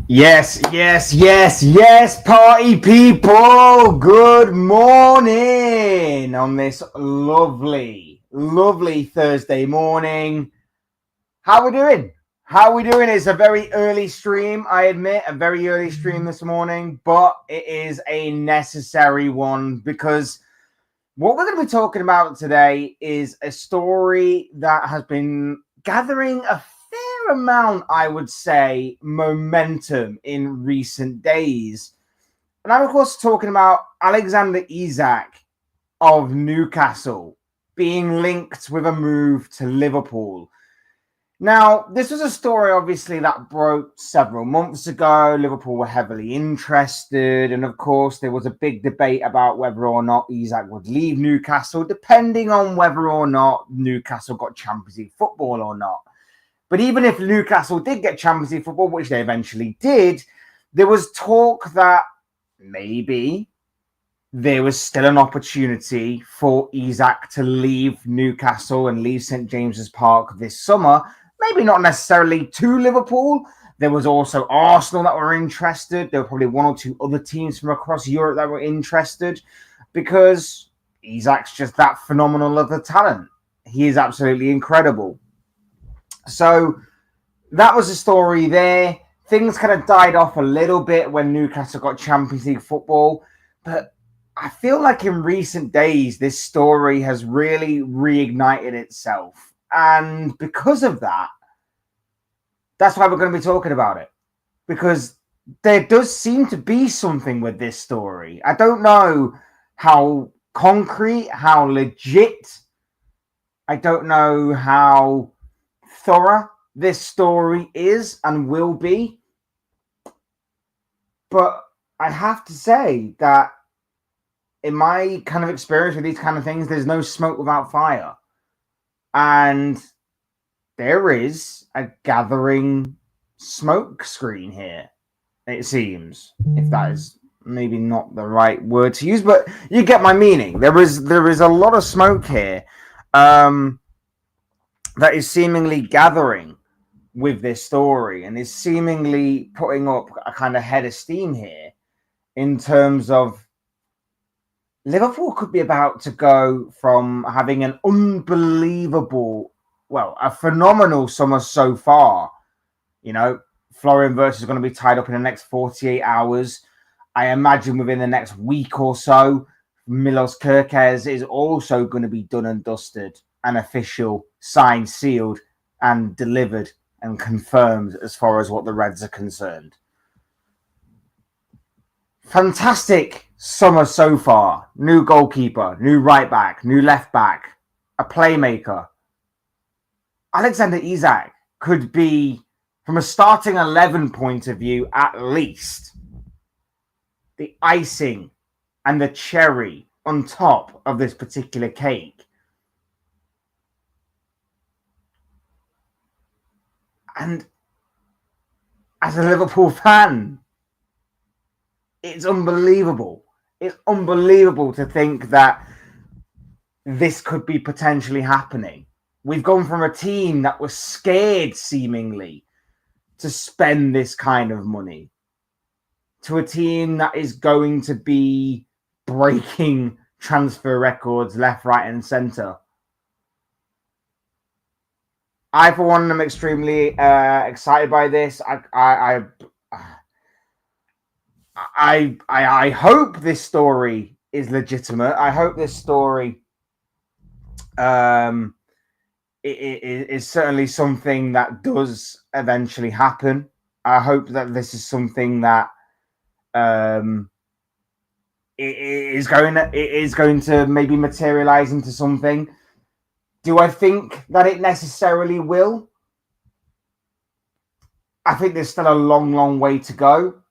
Yes, yes, yes, yes, party people. Good morning on this lovely, lovely Thursday morning. How are we doing? How are we doing? It's a very early stream, I admit, a very early stream this morning, but it is a necessary one because what we're going to be talking about today is a story that has been gathering a fair amount, I would say, momentum in recent days. And I'm, of course, talking about Alexander Isak of Newcastle being linked with a move to Liverpool. Now, this was a story, obviously, that broke several months ago. Liverpool were heavily interested. And, of course, there was a big debate about whether or not Isak would leave Newcastle, depending on whether or not Newcastle got Champions League football or not. But even if Newcastle did get Champions League football, which they eventually did, there was talk that maybe there was still an opportunity for Isak to leave Newcastle and leave St. James's Park this summer. Maybe not necessarily to Liverpool. There was also Arsenal that were interested. There were probably one or two other teams from across Europe that were interested because Isak's just that phenomenal of a talent. He is absolutely incredible. So that was the story there. Things kind of died off a little bit when Newcastle got Champions League football, but I feel like in recent days, this story has really reignited itself. And because of that, that's why we're going to be talking about it. Because there does seem to be something with this story. I don't know how concrete, how legit, I don't know how thorough this story is and will be. But I have to say that in my kind of experience with these kind of things, there's no smoke without fire. And there is a gathering smoke screen here, it seems. If that is maybe not the right word to use, but you get my meaning. There is a lot of smoke here that is seemingly gathering with this story and is seemingly putting up a kind of head of steam here in terms of Liverpool could be about to go from having an unbelievable, well, a phenomenal summer so far. You know, Florian Wirtz is going to be tied up in the next 48 hours. I imagine within the next week or so, Milos Kerkez is also going to be done and dusted and official, signed, sealed, and delivered and confirmed as far as what the Reds are concerned. Fantastic summer so far. New goalkeeper, new right back, new left back, a playmaker. Alexander Isak could be, from a starting 11 point of view, at least the icing and the cherry on top of this particular cake. And as a Liverpool fan, it's unbelievable. It's unbelievable to think that this could be potentially happening. We've gone from a team that was scared, seemingly, to spend this kind of money to a team that is going to be breaking transfer records left, right, and centre. I, for one, am extremely excited by this. I hope this story is legitimate. I hope this story is certainly something that does eventually happen. I hope that this is something that it is going to maybe materialize into something. Do I think that it necessarily will? I think there's still a long, long way to go.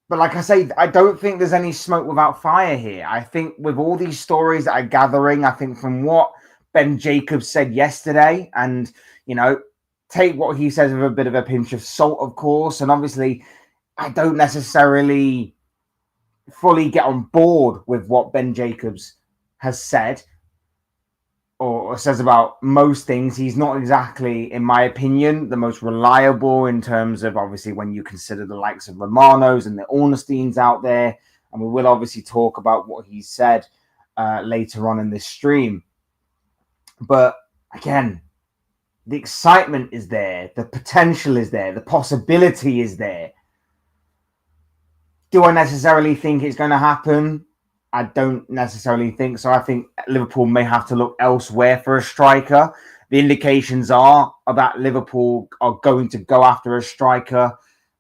But like I say, I don't think there's any smoke without fire here. I think with all these stories that are gathering, I think from what Ben Jacobs said yesterday, and, you know, take what he says with a bit of a pinch of salt, of course. And obviously, I don't necessarily fully get on board with what Ben Jacobs has said. or says about most things, he's not exactly, in my opinion, the most reliable in terms of obviously when you consider the likes of Romanos and the Ornsteins out there. And we will obviously talk about what he said later on in this stream. But again, the excitement is there, the potential is there, the possibility is there. Do I necessarily think it's going to happen? I don't necessarily think so. I think Liverpool may have to look elsewhere for a striker. The indications are that Liverpool are going to go after a striker.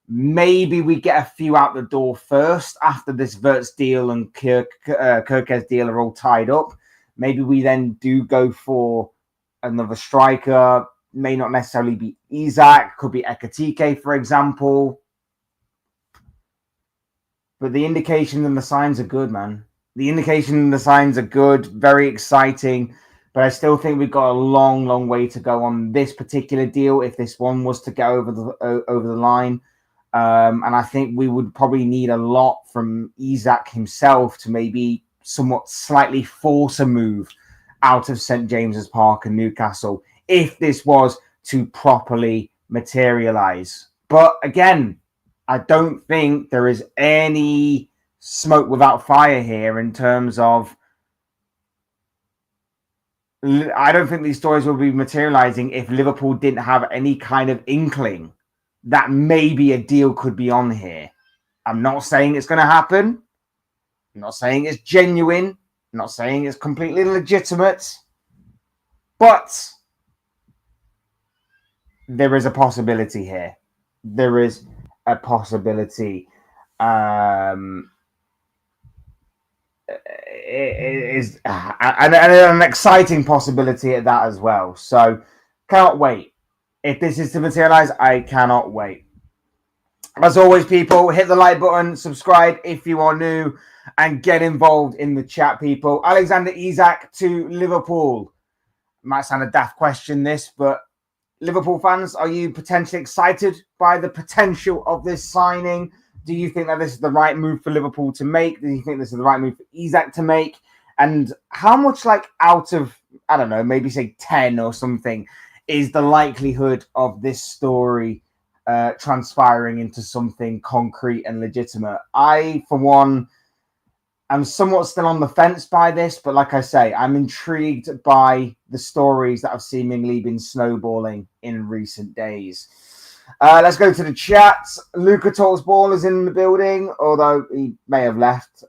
Maybe we get a few out the door first after this Wirtz deal and Kirkes deal are all tied up. Maybe we then do go for another striker. May not necessarily be Isak. Could be Ekatike, for example. But the indication and the signs are good, man. The indication and the signs are good, very exciting. But I still think we've got a long, long way to go on this particular deal if this one was to get over the line. And I think we would probably need a lot from Isak himself to maybe somewhat slightly force a move out of St. James's Park and Newcastle if this was to properly materialize. But again, I don't think there is any smoke without fire here in terms of. I don't think these stories will be materializing if Liverpool didn't have any kind of inkling that maybe a deal could be on here. I'm not saying it's going to happen. I'm not saying it's genuine. I'm not saying it's completely legitimate. But there is a possibility here. There is a possibility. It is and an exciting possibility at that as well. So cannot wait. If this is to materialize, I cannot wait. As always, people, hit the like button, subscribe if you are new, and get involved in the chat, people. Alexander Isak to Liverpool. Might sound a daft question, this, but Liverpool fans, are you potentially excited by the potential of this signing? Do you think that this is the right move for Liverpool to make? Do you think this is the right move for Isak to make? And how much, out of, I don't know, maybe say 10 or something, is the likelihood of this story transpiring into something concrete and legitimate? I, for one, am somewhat still on the fence by this, but like I say, I'm intrigued by the stories that have seemingly been snowballing in recent days. Let's go to the chat. Luca Talks Ball is in the building, although he may have left.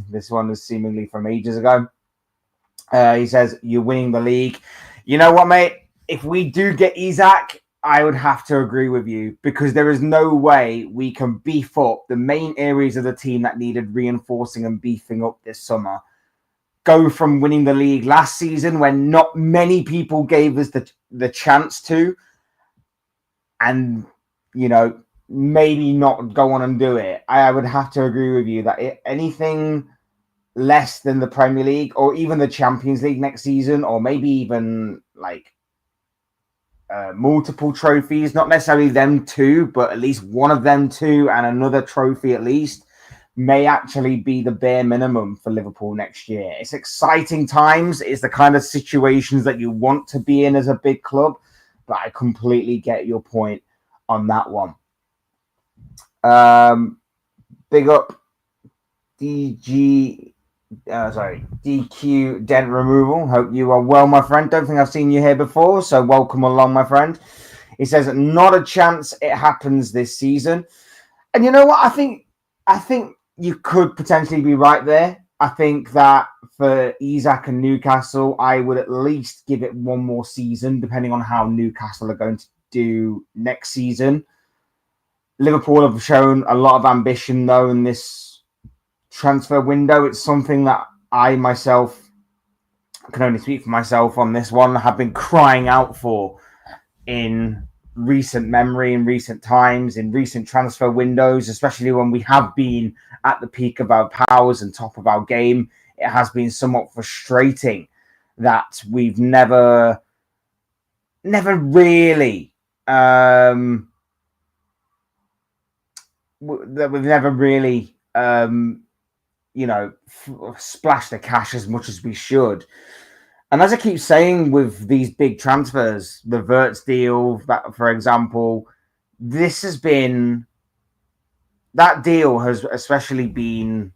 This one was seemingly from ages ago. He says, you're winning the league. You know what, mate? If we do get Isak, I would have to agree with you because there is no way we can beef up the main areas of the team that needed reinforcing and beefing up this summer. Go from winning the league last season when not many people gave us the chance to, and, maybe not go on and do it. I would have to agree with you that anything less than the Premier League or even the Champions League next season, or maybe even multiple trophies, not necessarily them two, but at least one of them two and another trophy at least, may actually be the bare minimum for Liverpool next year. It's exciting times. It's the kind of situations that you want to be in as a big club, but I completely get your point on that one. Big up DQ Dent Removal. Hope you are well, my friend. Don't think I've seen you here before, so welcome along, my friend. He says, not a chance it happens this season. And you know what? I think you could potentially be right there. I think that for Isak and Newcastle, I would at least give it one more season, depending on how Newcastle are going to do next season. Liverpool have shown a lot of ambition, though, in this transfer window. It's something that I myself can only speak for myself on this one, have been crying out for in recent memory, in recent times, in recent transfer windows, especially when we have been at the peak of our powers and top of our game. It has been somewhat frustrating that we've never really splashed the cash as much as we should. And as I keep saying with these big transfers, the Wirtz deal, that, for example, this has been, that deal has especially been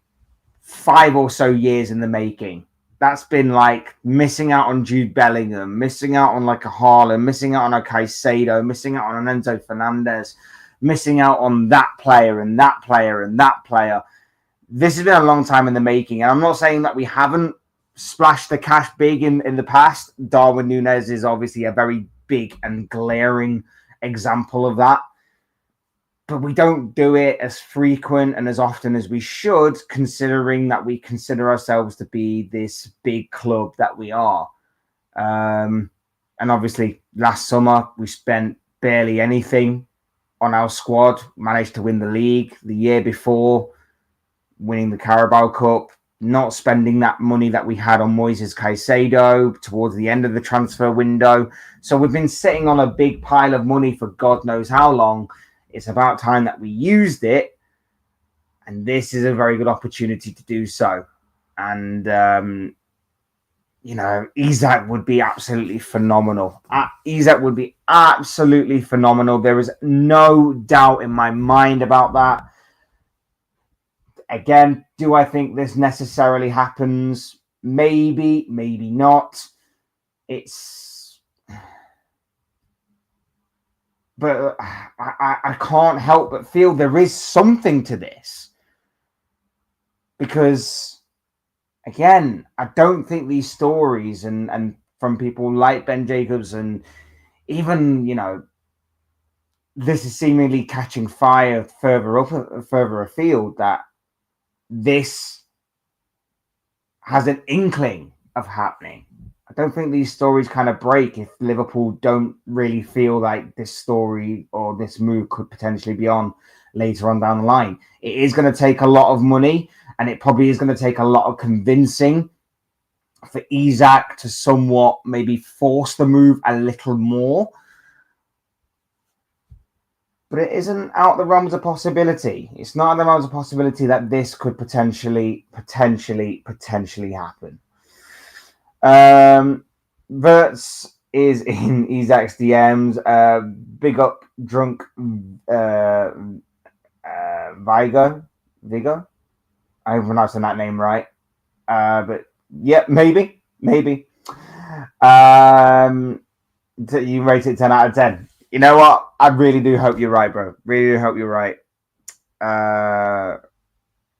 5 or so years in the making. That's been like missing out on Jude Bellingham, missing out on like a Haaland, missing out on a Caicedo, missing out on an Enzo Fernandez, missing out on that player and that player and that player. This has been a long time in the making. And I'm not saying that we haven't splashed the cash big in the past. Darwin Núñez is obviously a very big and glaring example of that. But we don't do it as frequent and as often as we should, considering that we consider ourselves to be this big club that we are. And obviously, last summer, we spent barely anything on our squad, managed to win the league. The year before, winning the Carabao Cup, not spending that money that we had on Moises Caicedo towards the end of the transfer window. So we've been sitting on a big pile of money for God knows how long. It's about time that we used it, and this is a very good opportunity to do so. And, Isak would be absolutely phenomenal. Isak would be absolutely phenomenal. There is no doubt in my mind about that. Again, do I think this necessarily happens? Maybe, maybe not. But I can't help but feel there is something to this. Because, again, I don't think these stories and from people like Ben Jacobs and even, this is seemingly catching fire further afield, that this has an inkling of happening. I don't think these stories kind of break if Liverpool don't really feel like this story or this move could potentially be on later on down the line. It is going to take a lot of money, and it probably is going to take a lot of convincing for Isak to somewhat maybe force the move a little more. But it isn't out the realms of possibility. It's not out the realms of possibility that this could potentially happen. Wirtz is in Isak's DMs. Big up drunk Vigo. I'm pronouncing that name right. But yeah, maybe. You rate it 10 out of 10. You know what? I really do hope you're right, bro. Really do hope you're right.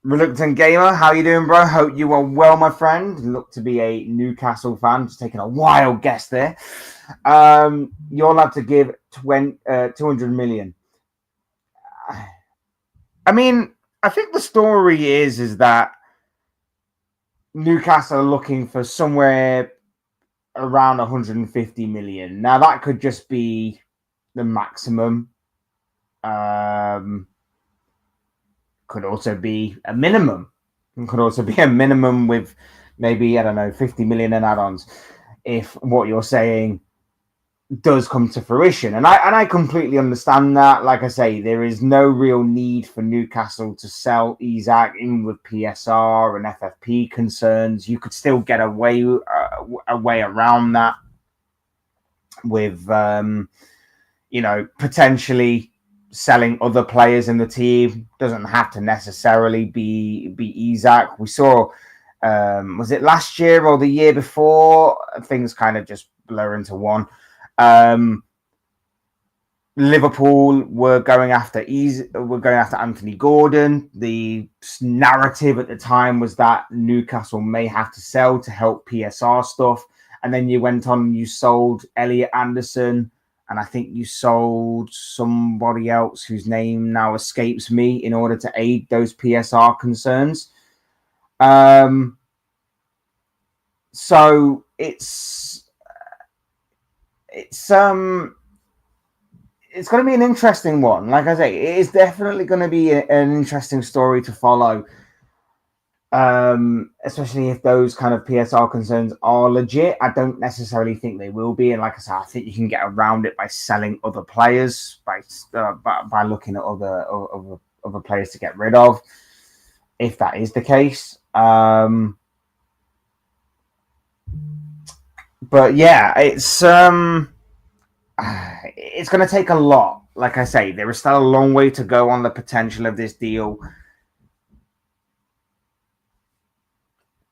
Reluctant Gamer, how you doing, bro? Hope you are well, my friend. You look to be a Newcastle fan. Just taking a wild guess there. You're allowed to give 200 million. I mean, I think the story is that Newcastle are looking for somewhere around 150 million. Now, that could just be the maximum. Could also be a minimum. Could also be a minimum with maybe, 50 million in add-ons, if what you're saying does come to fruition. And I completely understand that. Like I say, there is no real need for Newcastle to sell Isak, in with PSR and FFP concerns. You could still get a way around that with, potentially selling other players in the team. Doesn't have to necessarily be Isak. We saw, was it last year or the year before? Things kind of just blur into one. Liverpool were going after Anthony Gordon. The narrative at the time was that Newcastle may have to sell to help PSR stuff. And then you went on and you sold Elliot Anderson. And I think you sold somebody else whose name now escapes me in order to aid those PSR concerns. So it's going to be an interesting one. Like I say, it is definitely going to be an interesting story to follow. Especially if those kind of PSR concerns are legit. I don't necessarily think they will be, and like I said, I think you can get around it by selling other players, by looking at other players to get rid of, if that is the case. But yeah, it's going to take a lot. Like I say, there is still a long way to go on the potential of this deal.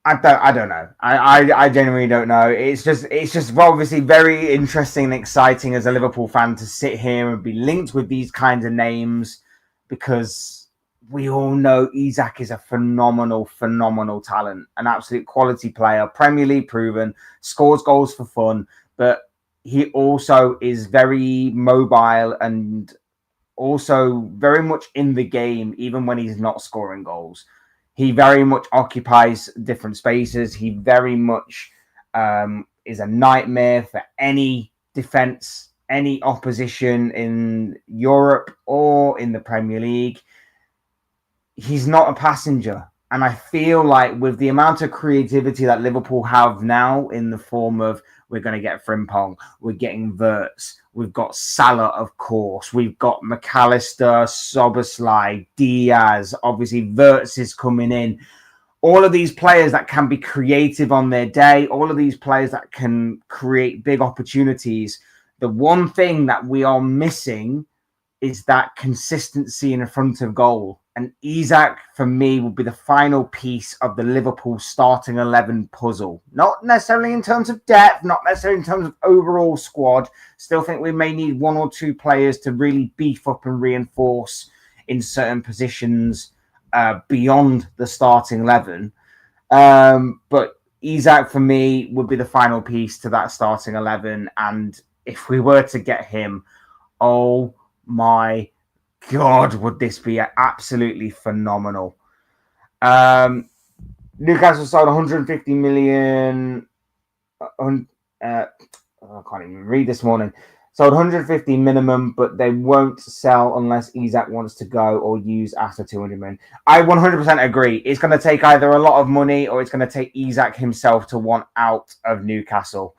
I don't know. I genuinely don't know. It's just obviously very interesting and exciting as a Liverpool fan to sit here and be linked with these kinds of names, because we all know Isak is a phenomenal talent, an absolute quality player, Premier League proven, scores goals for fun, but he also is very mobile and also very much in the game, even when he's not scoring goals. He very much occupies different spaces. He very much is a nightmare for any defense, any opposition in Europe or in the Premier League. He's not a passenger. And I feel like with the amount of creativity that Liverpool have now, in the form of, we're going to get Frimpong, we're getting Wirtz, we've got Salah, of course, we've got McAllister, Szoboszlai, Diaz, obviously Wirtz is coming in. All of these players that can be creative on their day, all of these players that can create big opportunities. The one thing that we are missing is that consistency in front of goal. And Isak, for me, will be the final piece of the Liverpool starting 11 puzzle. Not necessarily in terms of depth, not necessarily in terms of overall squad. Still think we may need one or two players to really beef up and reinforce in certain positions beyond the starting 11. But Isak, for me, would be the final piece to that starting 11. And if we were to get him, oh my God, would this be absolutely phenomenal. Newcastle sold 150 million. I can't even read this morning. Sold 150 minimum, but they won't sell unless Isak wants to go or use after 200 million. I 100% agree. It's going to take either a lot of money or it's going to take Isak himself to want out of Newcastle.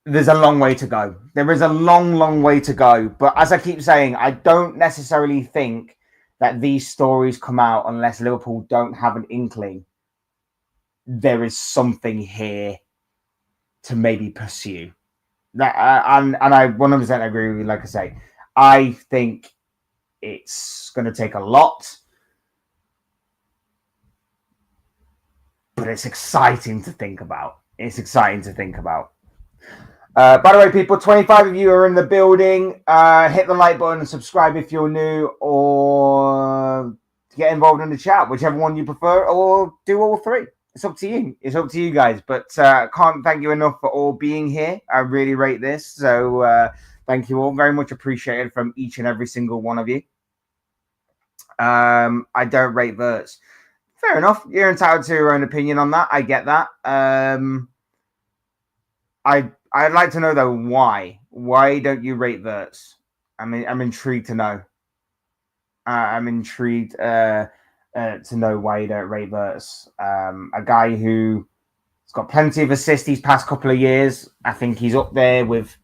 There's a long way to go. There is a long way to go. But as I keep saying, I don't necessarily think that these stories come out unless Liverpool don't have an inkling there is something here to maybe pursue. That and I 100% agree with you. Like I say, I think it's going to take a lot, but it's exciting to think about. By the way, people, 25 of you are in the building. Hit the like button and subscribe if you're new, or get involved in the chat, whichever one you prefer, or do all three. It's up to you. It's up to you guys. But can't thank you enough for all being here. I really rate this. So thank you all. Very much appreciated from each and every single one of you. I don't rate Wirtz. Fair enough. You're entitled to your own opinion on that. I get that. I'd like to know, though, why. Why don't you rate Wirtz? I mean, I'm intrigued to know. I'm intrigued to know why you don't rate Wirtz. A guy who's got plenty of assists these past couple of years. I think he's up there with.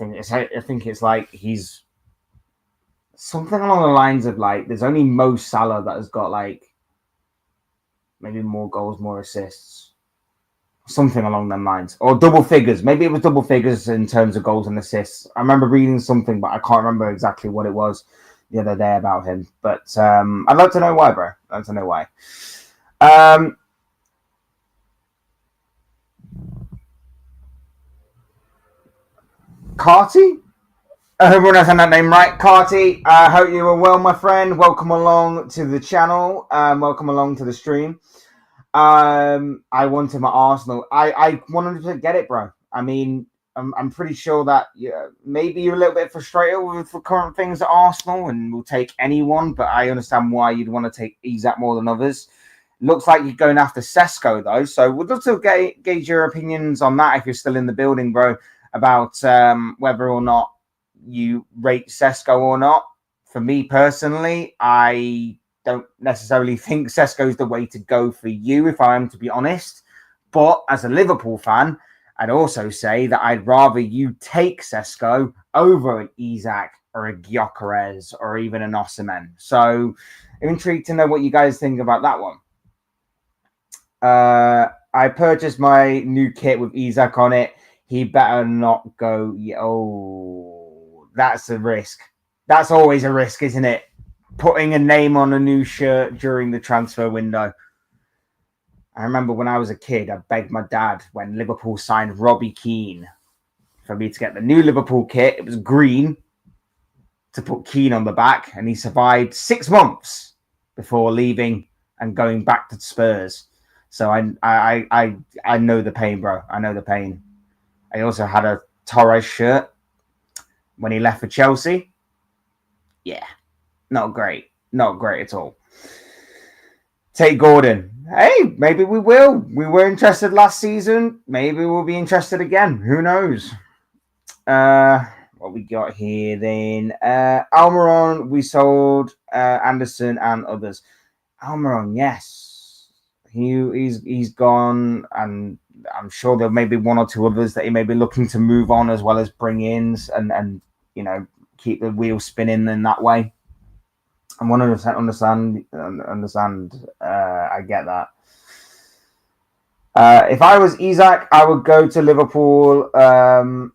I think it's like he's something along the lines of like. There's only Mo Salah that has got like maybe more goals, more assists. Something along them lines, or double figures. Maybe it was double figures in terms of goals and assists. I remember reading something, but I can't remember exactly what it was the other day about him. But I'd love to know why, bro. I'd love to know why. Carty? Everyone has that name right. Carty, I hope you are well, my friend. Welcome along to the channel. Welcome along to the stream. I wanted my Arsenal. I 100% get it, bro. I mean, I'm pretty sure that maybe you're a little bit frustrated with the current things at Arsenal and will take anyone, but I understand why you'd want to take Isak more than others. Looks like you're going after Sesko, though, so we'd love to gauge your opinions on that if you're still in the building, bro, about whether or not you rate Sesko or not. For me personally, I don't necessarily think Sesko is the way to go for you, if I am to be honest. But as a Liverpool fan, I'd also say that I'd rather you take Sesko over an Isak or a Gyökeres or even an Osimhen. So I'm intrigued to know what you guys think about that one. I purchased my new kit with Isak on it. He better not go. Oh, that's a risk. That's always a risk, isn't it? Putting a name on a new shirt during the transfer window. I remember when I was a kid, I begged my dad when Liverpool signed Robbie Keane for me to get the new Liverpool kit. It was green, to put Keane on the back, and he survived 6 months before leaving and going back to Spurs. So I know the pain, bro. I know the pain. I also had a Torres shirt when he left for Chelsea. Yeah, not great. Not great at all. Take Gordon. Hey, maybe we will. We were interested last season. Maybe we'll be interested again. Who knows? What we got here then? Almiron, we sold Anderson and others. Almiron, yes. He's gone, and I'm sure there may be one or two others that he may be looking to move on as well as bring in and keep the wheel spinning in that way. I 100% understand. I get that. If I was Isak, I would go to Liverpool. There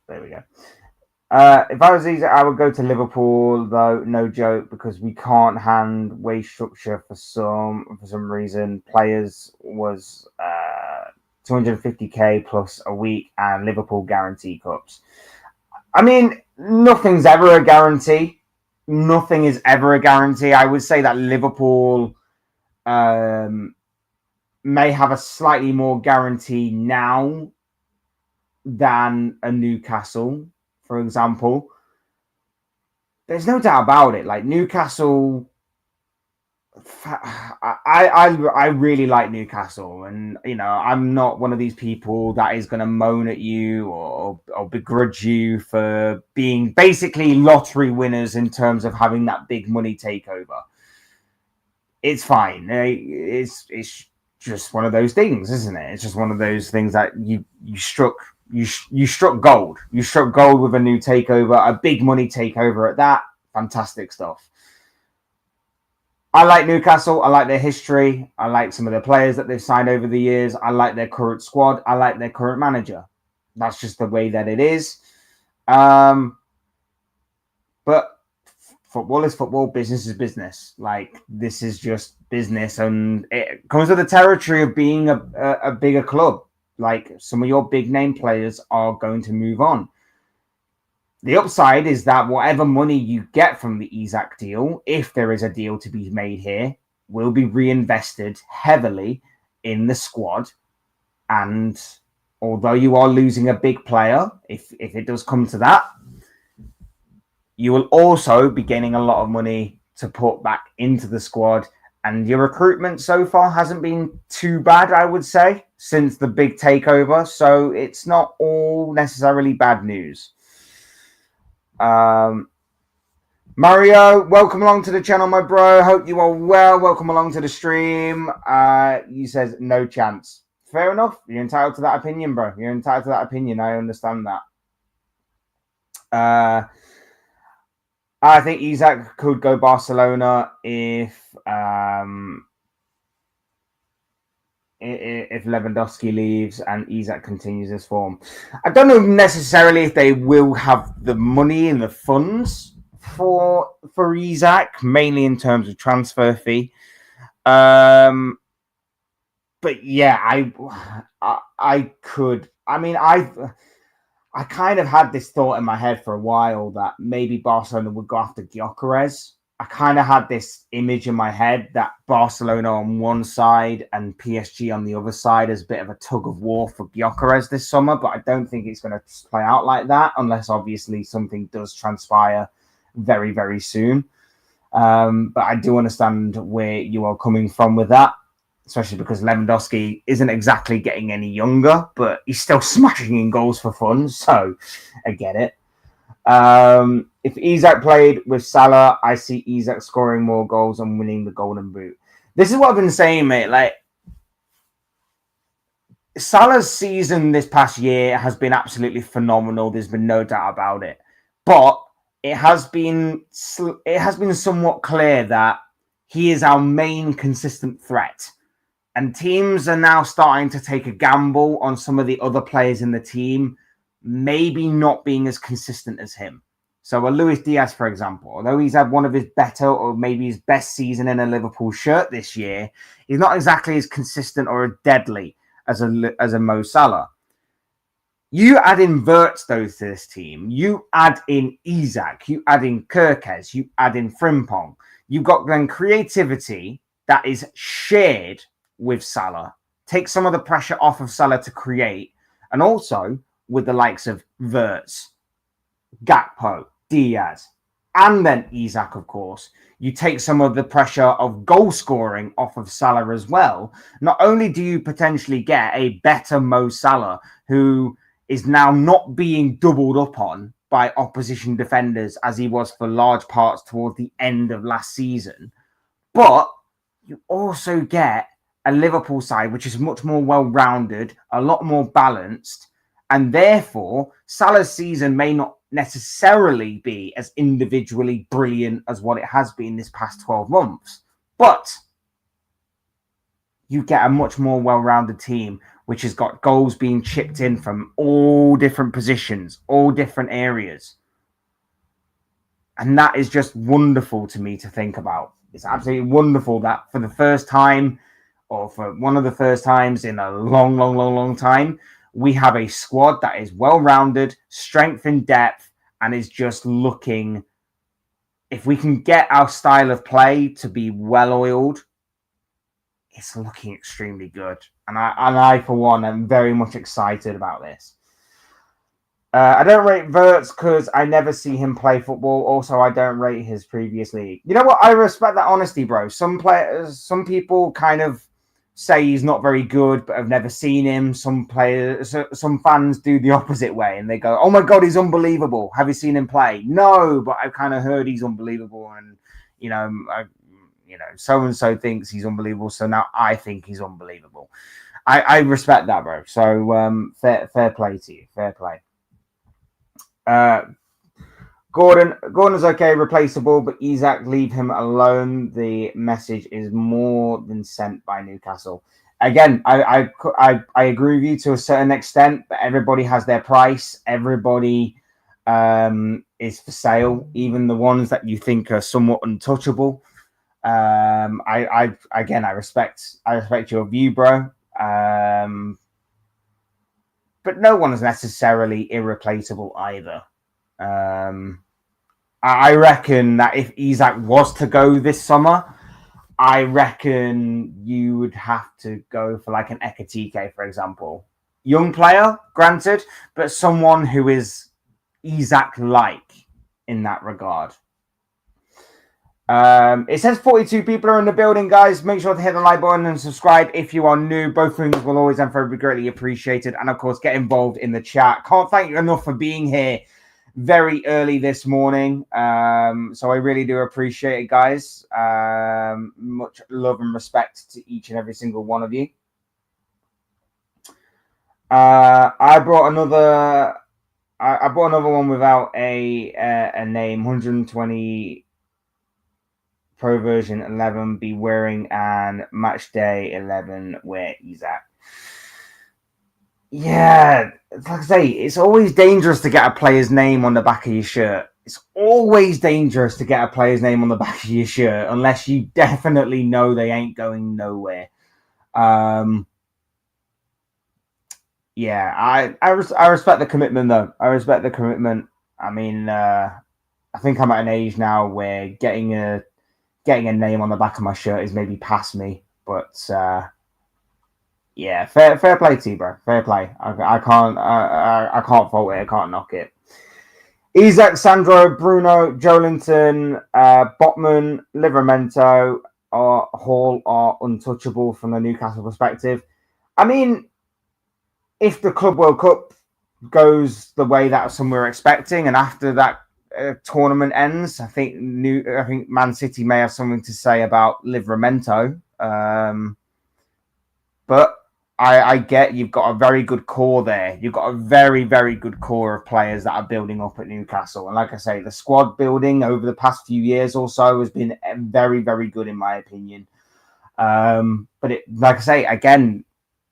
we go. If I was Isak, I would go to Liverpool, though. No joke, because we can't hand wage structure for some reason. Players was 250k plus a week, and Liverpool guarantee cups. I mean, nothing's ever a guarantee. Nothing is ever a guarantee. I would say that Liverpool may have a slightly more guarantee now than a Newcastle, for example. There's no doubt about it. Like Newcastle, I really like Newcastle, and I'm not one of these people that is going to moan at you or begrudge you for being basically lottery winners in terms of having that big money takeover. It's fine. It's just one of those things, isn't it? It's just one of those things that you struck gold. You struck gold with a new takeover, a big money takeover at that. Fantastic stuff. I like Newcastle. I like their history. I like some of the players that they've signed over the years. I like their current squad. I like their current manager. That's just the way that it is. But football is football. Business is business. Like, this is just business. And it comes with the territory of being a bigger club. Like, some of your big name players are going to move on. The upside is that whatever money you get from the Isak deal, if there is a deal to be made here, will be reinvested heavily in the squad. And although you are losing a big player, if it does come to that, you will also be gaining a lot of money to put back into the squad. And your recruitment so far hasn't been too bad, I would say, since the big takeover. So it's not all necessarily bad news. Mario, welcome along to the channel, my bro. Hope you are well. Welcome along to the stream. You says no chance. Fair enough. You're entitled to that opinion, bro. You're entitled to that opinion. I understand that. I think Isak could go Barcelona if Lewandowski leaves and Isak continues his form. I don't know necessarily if they will have the money and the funds for Isak, mainly in terms of transfer fee. But yeah, I could. I mean, I kind of had this thought in my head for a while that maybe Barcelona would go after Gyökeres. I kind of had this image in my head that Barcelona on one side and PSG on the other side is a bit of a tug of war for Gyökeres this summer, but I don't think it's going to play out like that unless obviously something does transpire very, very soon. But I do understand where you are coming from with that, especially because Lewandowski isn't exactly getting any younger, but he's still smashing in goals for fun, so I get it. If Isak played with Salah, I see Isak scoring more goals and winning the Golden Boot. This is what I've been saying, mate. Like, Salah's season this past year has been absolutely phenomenal. There's been no doubt about it. But it has been somewhat clear that he is our main consistent threat. And teams are now starting to take a gamble on some of the other players in the team, maybe not being as consistent as him. So a Luis Diaz, for example, although he's had one of his better or maybe his best season in a Liverpool shirt this year, he's not exactly as consistent or as deadly as a Mo Salah. You add in Wirtz though to this team. You add in Isak. You add in Kirkes. You add in Frimpong. You've got then creativity that is shared with Salah. Take some of the pressure off of Salah to create. And also with the likes of Wirtz, Gakpo, Diaz, and then Isak, of course. You take some of the pressure of goal scoring off of Salah as well. Not only do you potentially get a better Mo Salah who is now not being doubled up on by opposition defenders as he was for large parts towards the end of last season, but you also get a Liverpool side which is much more well-rounded, a lot more balanced, and therefore Salah's season may not necessarily be as individually brilliant as what it has been this past 12 months, but you get a much more well-rounded team which has got goals being chipped in from all different positions, all different areas. And that is just wonderful to me to think about. It's absolutely wonderful that for the first time, or for one of the first times in a long time, we have a squad that is well-rounded, strength in depth, and is just looking, if we can get our style of play to be well-oiled, it's looking extremely good. And I, for one, am very much excited about this. I don't rate Wirtz because I never see him play football. Also, I don't rate his previous league. You know what? I respect that honesty, bro. Some people kind of say he's not very good, but have never seen him. Some fans do the opposite way, and they go, "Oh my God, he's unbelievable. Have you seen him play?" No, but I've kind of heard he's unbelievable, and so and so thinks he's unbelievable, so now I think he's unbelievable. I respect that, bro. So fair play to you. Fair play. Gordon's okay, replaceable, but Isak, leave him alone. The message is more than sent by Newcastle. Again, I agree with you to a certain extent, but everybody has their price. Everybody is for sale, even the ones that you think are somewhat untouchable. I respect your view, bro. But no one is necessarily irreplaceable either. I reckon that if Isak was to go this summer, I reckon you would have to go for like an Ekatike, for example. Young player, granted, but someone who is Isak-like in that regard. It says 42 people are in the building, guys. Make sure to hit the like button and subscribe if you are new. Both things will always and forever be greatly appreciated. And of course, get involved in the chat. Can't thank you enough for being here very early this morning. So I really do appreciate it, guys. Much love and respect to each and every single one of you. I brought another one without a name. 120 Pro version 11 be wearing and match day 11 wear Isak. Yeah, like I say, it's always dangerous to get a player's name on the back of your shirt. It's always dangerous to get a player's name on the back of your shirt unless you definitely know they ain't going nowhere. Yeah, I respect the commitment though. I respect the commitment. I mean, I think I'm at an age now where getting a name on the back of my shirt is maybe past me, but yeah, fair play to you, bro. Fair play. I can't fault it. I can't knock it. Isak, Sandro, Bruno, Joelinton, Botman, Livramento, Hall are untouchable from the Newcastle perspective. I mean, if the Club World Cup goes the way that some were expecting, and after that tournament ends, I think Man City may have something to say about Livramento. But I get you've got a very good core there. You've got a very, very good core of players that are building up at Newcastle. And like I say, the squad building over the past few years or so has been very, very good in my opinion. But like I say, again,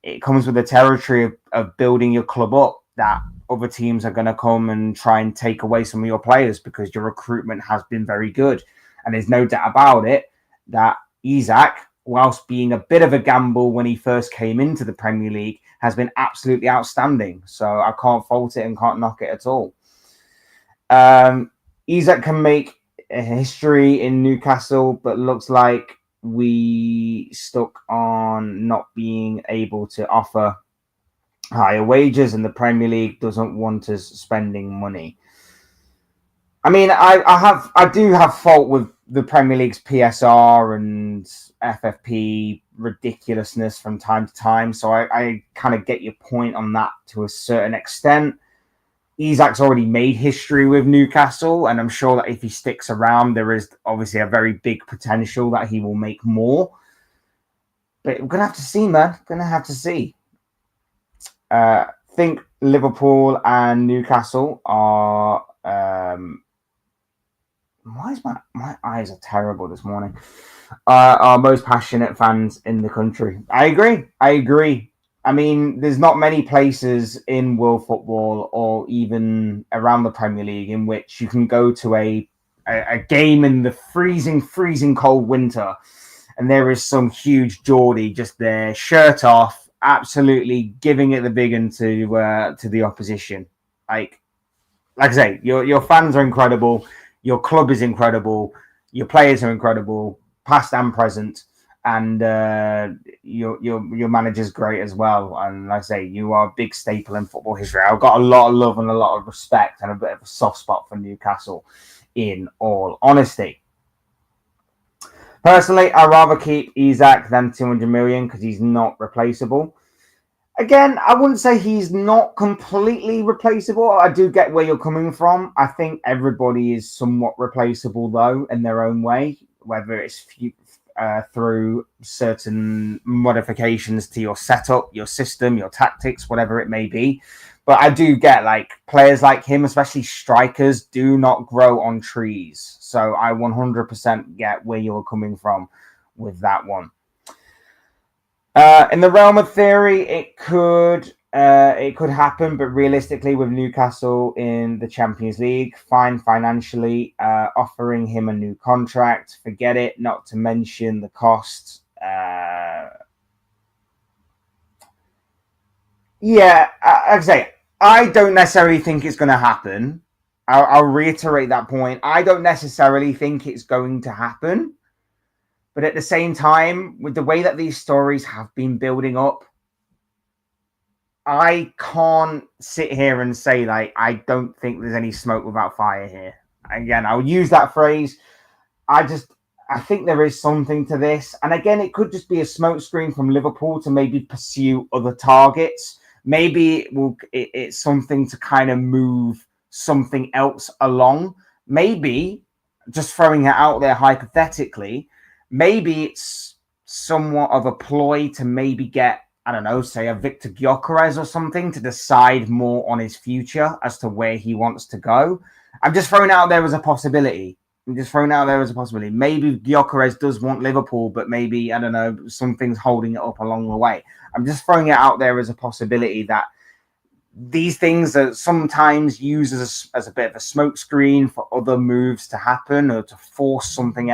it comes with the territory of building your club up that other teams are going to come and try and take away some of your players because your recruitment has been very good. And there's no doubt about it that Isak, whilst being a bit of a gamble when he first came into the Premier League, has been absolutely outstanding. So I can't fault it and can't knock it at all. Isak can make a history in Newcastle, but looks like we stuck on not being able to offer higher wages, and the Premier League doesn't want us spending money. I mean, I do have fault with the Premier League's PSR and FFP ridiculousness from time to time, so I kind of get your point on that to a certain extent. Isak's already made history with Newcastle, and I'm sure that if he sticks around, there is obviously a very big potential that he will make more. But we're going to have to see, man. Going to have to see. I think Liverpool and Newcastle are... why is my eyes are terrible this morning? Our most passionate fans in the country. I agree. I mean, there's not many places in world football or even around the Premier League in which you can go to a game in the freezing cold winter and there is some huge Geordie just there, shirt off, absolutely giving it the big one to the opposition. Like I say, your fans are incredible, your club is incredible, your players are incredible, past and present. And your manager's great as well. And like I say, you are a big staple in football history. I've got a lot of love and a lot of respect and a bit of a soft spot for Newcastle, in all honesty. Personally, I'd rather keep Isak than 200 million because he's not replaceable. Again, I wouldn't say he's not completely replaceable. I do get where you're coming from. I think everybody is somewhat replaceable, though, in their own way, whether it's through certain modifications to your setup, your system, your tactics, whatever it may be. But I do get like players like him, especially strikers, do not grow on trees. So I 100% get where you're coming from with that one. In the realm of theory, it could happen, but realistically, with Newcastle in the Champions League, fine financially, offering him a new contract, forget it. Not to mention the costs. Yeah, like I say, I don't necessarily think it's going to happen. I'll reiterate that point. I don't necessarily think it's going to happen. But at the same time, with the way that these stories have been building up, I can't sit here and say, like, I don't think there's any smoke without fire here. Again, I'll use that phrase. I think there is something to this. And again, it could just be a smokescreen from Liverpool to maybe pursue other targets. Maybe it's something to kind of move something else along. Maybe, just throwing it out there hypothetically, maybe it's somewhat of a ploy to maybe get, I don't know, say a Victor Gyökeres or something to decide more on his future as to where he wants to go. I'm just throwing out there as a possibility. Maybe Gyökeres does want Liverpool, but maybe, I don't know, something's holding it up along the way. I'm just throwing it out there as a possibility that these things are sometimes used as a bit of a smokescreen for other moves to happen or to force something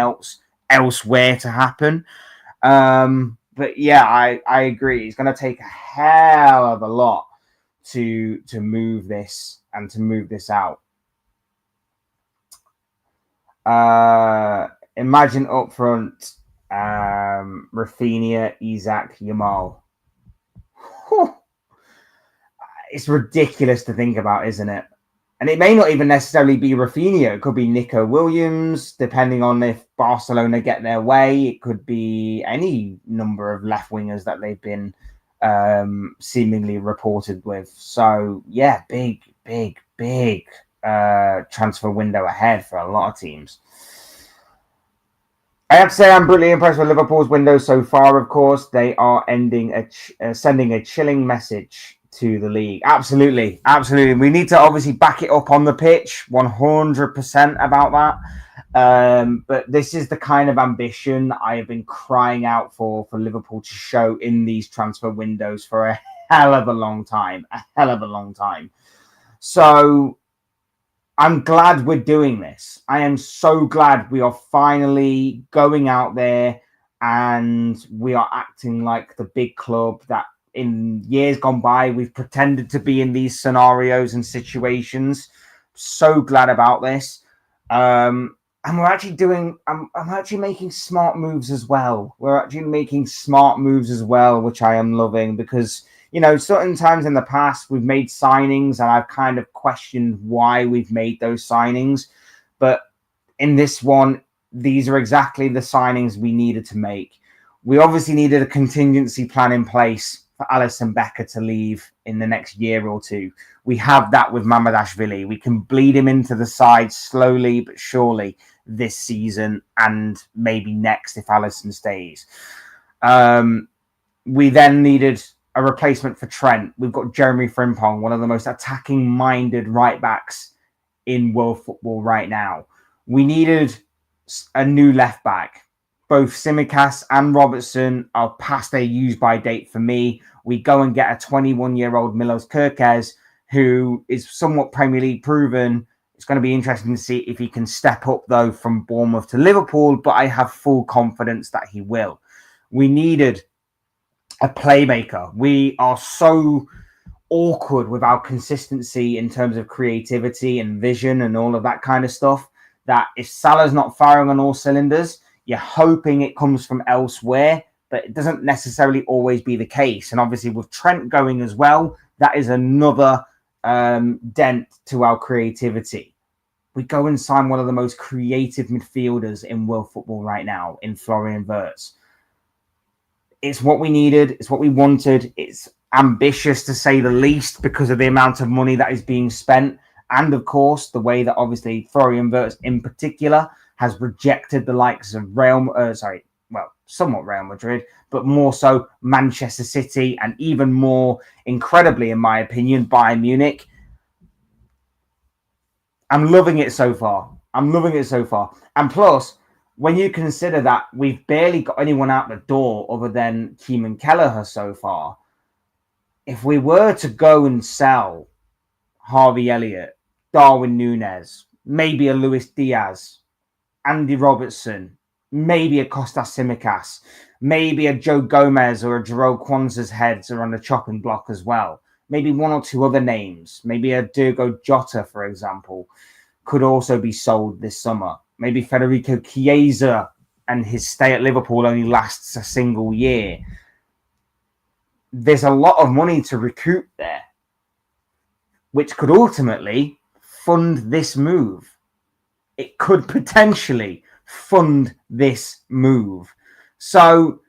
elsewhere to happen. But yeah, I agree. It's going to take a hell of a lot to move this and to move this out. Imagine up front, Rafinha, Isak, Yamal. It's ridiculous to think about, isn't it? And it may not even necessarily be Rafinha. It could be Nico Williams, depending on if Barcelona get their way. It could be any number of left wingers that they've been seemingly reported with. So, yeah, big transfer window ahead for a lot of teams. I have to say I'm brutally impressed with Liverpool's window so far. Of course, they are sending a chilling message to the league. Absolutely, absolutely. We need to obviously back it up on the pitch, 100% about that. But this is the kind of ambition that I have been crying out for Liverpool to show in these transfer windows for a hell of a long time. So I'm glad we're doing this. I am so glad we are finally going out there and we are acting like the big club that in years gone by we've pretended to be in these scenarios and situations. So glad about this. And we're actually I'm actually making smart moves as well. Which I am loving because certain times in the past we've made signings and I've kind of questioned why we've made those signings. But in this one, these are exactly the signings we needed to make. We obviously needed a contingency plan in place for Alisson Becker to leave in the next year or two. We have that with Mamardashvili. We can bleed him into the side slowly but surely this season and maybe next if Alisson stays. We then needed a replacement for Trent. We've got Jeremy Frimpong, one of the most attacking-minded right-backs in world football right now. We needed a new left-back. Both Tsimikas and Robertson are past their use-by date for me. We go and get a 21-year-old Milos Kerkez, who is somewhat Premier League proven. It's going to be interesting to see if he can step up, though, from Bournemouth to Liverpool, but I have full confidence that he will. We needed a playmaker. We are so awkward with our consistency in terms of creativity and vision and all of that kind of stuff that if Salah's not firing on all cylinders, you're hoping it comes from elsewhere, but it doesn't necessarily always be the case. And obviously with Trent going as well, that is another dent to our creativity. We go and sign one of the most creative midfielders in world football right now in Florian Wirtz. It's what we needed. It's what we wanted. It's ambitious to say the least because of the amount of money that is being spent. And of course, the way that obviously Florian Wirtz in particular has rejected the likes of somewhat Real Madrid, but more so Manchester City and even more incredibly, in my opinion, Bayern Munich. I'm loving it so far. And plus, when you consider that we've barely got anyone out the door other than Keeman Kelleher so far, if we were to go and sell Harvey Elliott, Darwin Núñez, maybe a Luis Diaz, Andy Robertson, maybe a Kostas Tsimikas, maybe a Joe Gomez or a Jerome Kwanzaa's heads are on the chopping block as well. Maybe one or two other names, maybe a Diogo Jota, for example, could also be sold this summer. Maybe Federico Chiesa and his stay at Liverpool only lasts a single year. There's a lot of money to recoup there, which could ultimately fund this move. It could potentially fund this move. So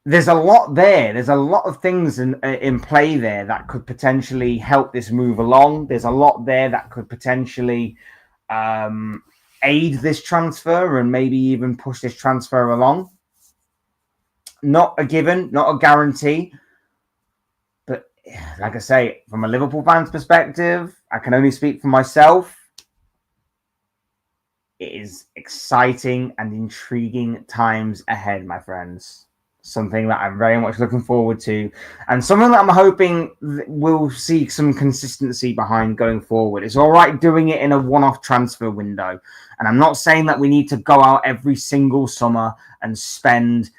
there's a lot there. There's a lot of things in play there that could potentially help this move along. There's a lot there that could potentially aid this transfer and maybe even push this transfer along. Not a given, not a guarantee. But like I say, from a Liverpool fan's perspective, I can only speak for myself. It is exciting and intriguing times ahead, my friends. Something that I'm very much looking forward to, and something that I'm hoping we'll see some consistency behind going forward. It's all right doing it in a one-off transfer window, and I'm not saying that we need to go out every single summer and spend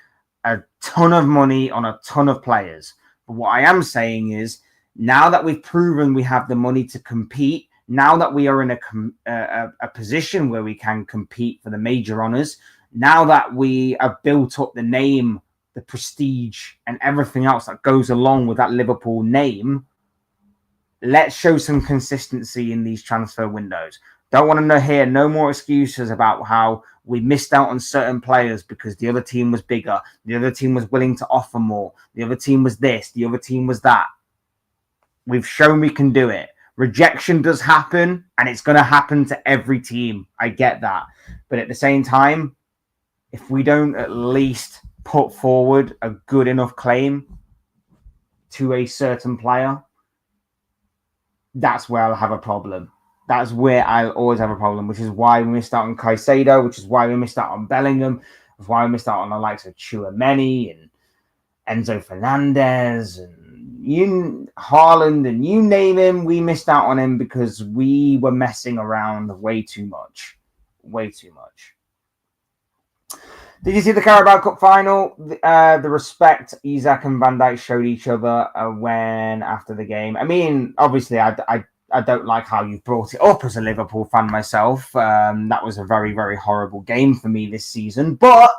a ton of money on a ton of players. But what I am saying is, now that we've proven we have the money to compete, now that we are in a position where we can compete for the major honours, now that we have built up the name, the prestige and everything else that goes along with that Liverpool name, let's show some consistency in these transfer windows. Don't want to hear no more excuses about how we missed out on certain players because the other team was bigger, the other team was willing to offer more, the other team was this, the other team was that. We've shown we can do it. Rejection does happen, and it's going to happen to every team. I get that. But at the same time, if we don't at least put forward a good enough claim to a certain player, that's where I'll have a problem. That's where I'll always have a problem, which is why we missed out on Caicedo, which is why we missed out on Bellingham, which is why we missed out on the likes of Tchouaméni and Enzo Fernandez and Haaland, and you name him, we missed out on him because we were messing around way too much. Way too much. Did you see the Carabao Cup final? The respect Isak and Van Dijk showed each other when after the game. I mean, obviously, I don't like how you brought it up as a Liverpool fan myself. That was a very, very horrible game for me this season. But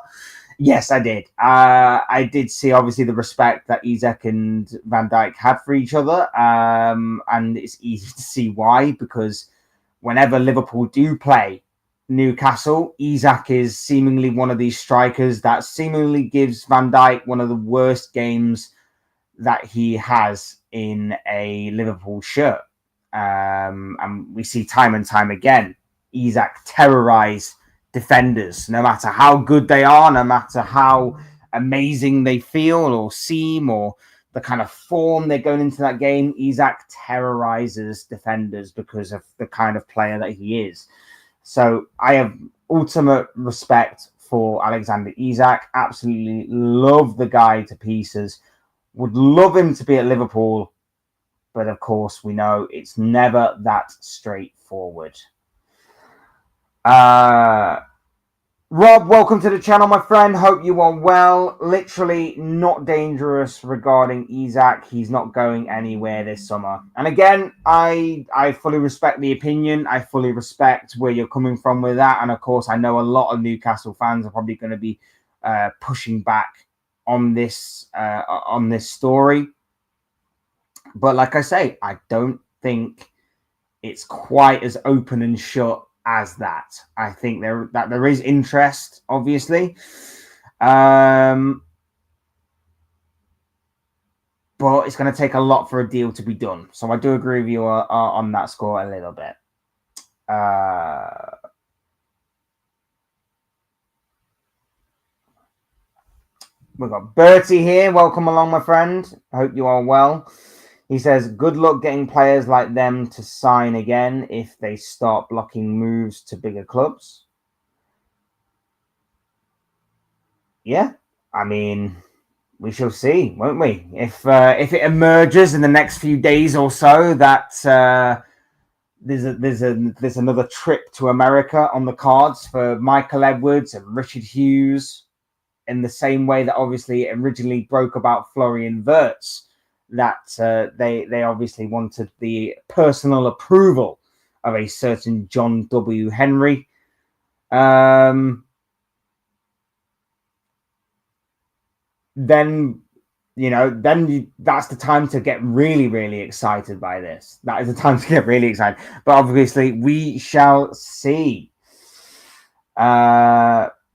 yes, I did. I did see, obviously, the respect that Isak and Van Dijk had for each other. And it's easy to see why, because whenever Liverpool do play Newcastle, Isak is seemingly one of these strikers that seemingly gives Van Dijk one of the worst games that he has in a Liverpool shirt. And we see time and time again, Isak terrorize defenders, no matter how good they are, no matter how amazing they feel or seem, or the kind of form they're going into that game. Isak terrorizes defenders because of the kind of player that he is. So I have ultimate respect for Alexander Isak. Absolutely love the guy to pieces. Would love him to be at Liverpool. But of course, we know it's never that straightforward. Rob, welcome to the channel, my friend. Hope you are well. Literally not dangerous regarding Isak. He's not going anywhere this summer. And again, I fully respect the opinion. I fully respect where you're coming from with that. And of course, I know a lot of Newcastle fans are probably going to be pushing back on this story. But like I say, I don't think it's quite as open and shut as that. I think there is interest, obviously, but it's going to take a lot for a deal to be done. So I do agree with you on that score a little bit. We've got Bertie here. Welcome along, my friend. I hope you are well. He says, good luck getting players like them to sign again if they start blocking moves to bigger clubs. Yeah, I mean, we shall see, won't we? If it emerges in the next few days or so that there's another trip to America on the cards for Michael Edwards and Richard Hughes, in the same way that obviously it originally broke about Florian Wirtz, that they obviously wanted the personal approval of a certain John W. Henry. Then, that's the time to get really, really excited by this. That is the time to get really excited. But obviously, we shall see.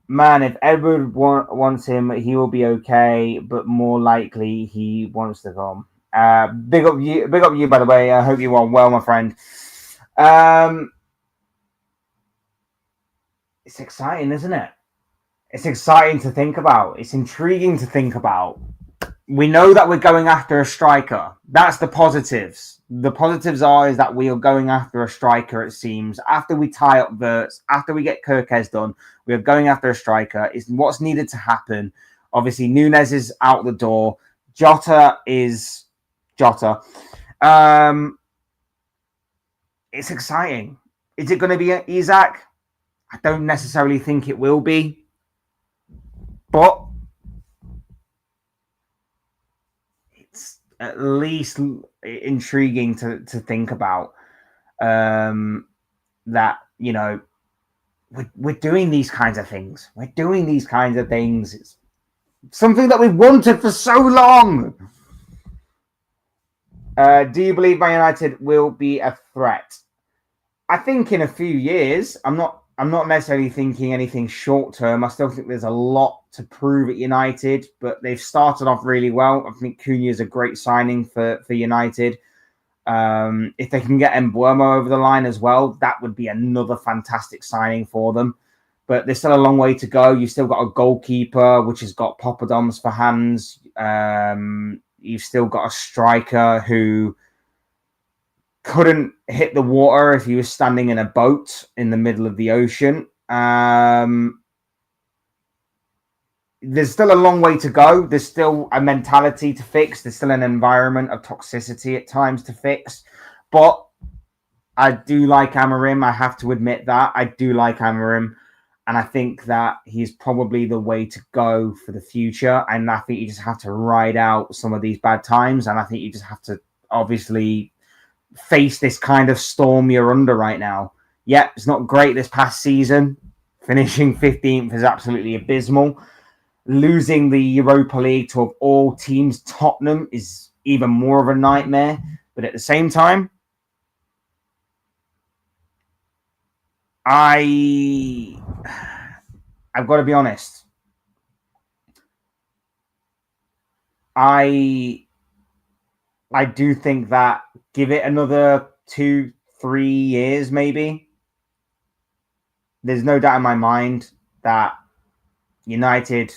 Man, if Edward wants him, he will be okay, but more likely he wants to come. Big up you, by the way. I hope you are well, my friend. It's exciting, isn't it? It's exciting to think about. It's intriguing to think about. We know that we're going after a striker. That's the positives. The positives is that we are going after a striker, it seems. After we tie up Wirtz, after we get Kirkes done, we are going after a striker. It's what's needed to happen. Obviously, Nunes is out the door. Jota is Jota. It's exciting. Is it going to be Isak? I don't necessarily think it will be. But it's at least intriguing to think about that, we're doing these kinds of things. We're doing these kinds of things. It's something that we've wanted for so long. Do you believe Man United will be a threat? I think in a few years. I'm not necessarily thinking anything short term. I still think there's a lot to prove at United, but they've started off really well. I think Cunha is a great signing for United. If they can get Mbeumo over the line as well, that would be another fantastic signing for them. but there's still a long way to go. You've still got a goalkeeper, which has got poppadoms for hands. You've still got a striker who couldn't hit the water if he was standing in a boat in the middle of the ocean. There's still a long way to go. There's still a mentality to fix. There's still an environment of toxicity at times to fix. But I do like Amorim. I have to admit that. I do like Amorim. And I think that he's probably the way to go for the future. And I think you just have to ride out some of these bad times. And I think you just have to obviously face this kind of storm you're under right now. Yeah, it's not great this past season. Finishing 15th is absolutely abysmal. Losing the Europa League to, of all teams, Tottenham is even more of a nightmare. But at the same time, I've got to be honest. I do think that give it another 2-3 years, maybe. There's no doubt in my mind that United,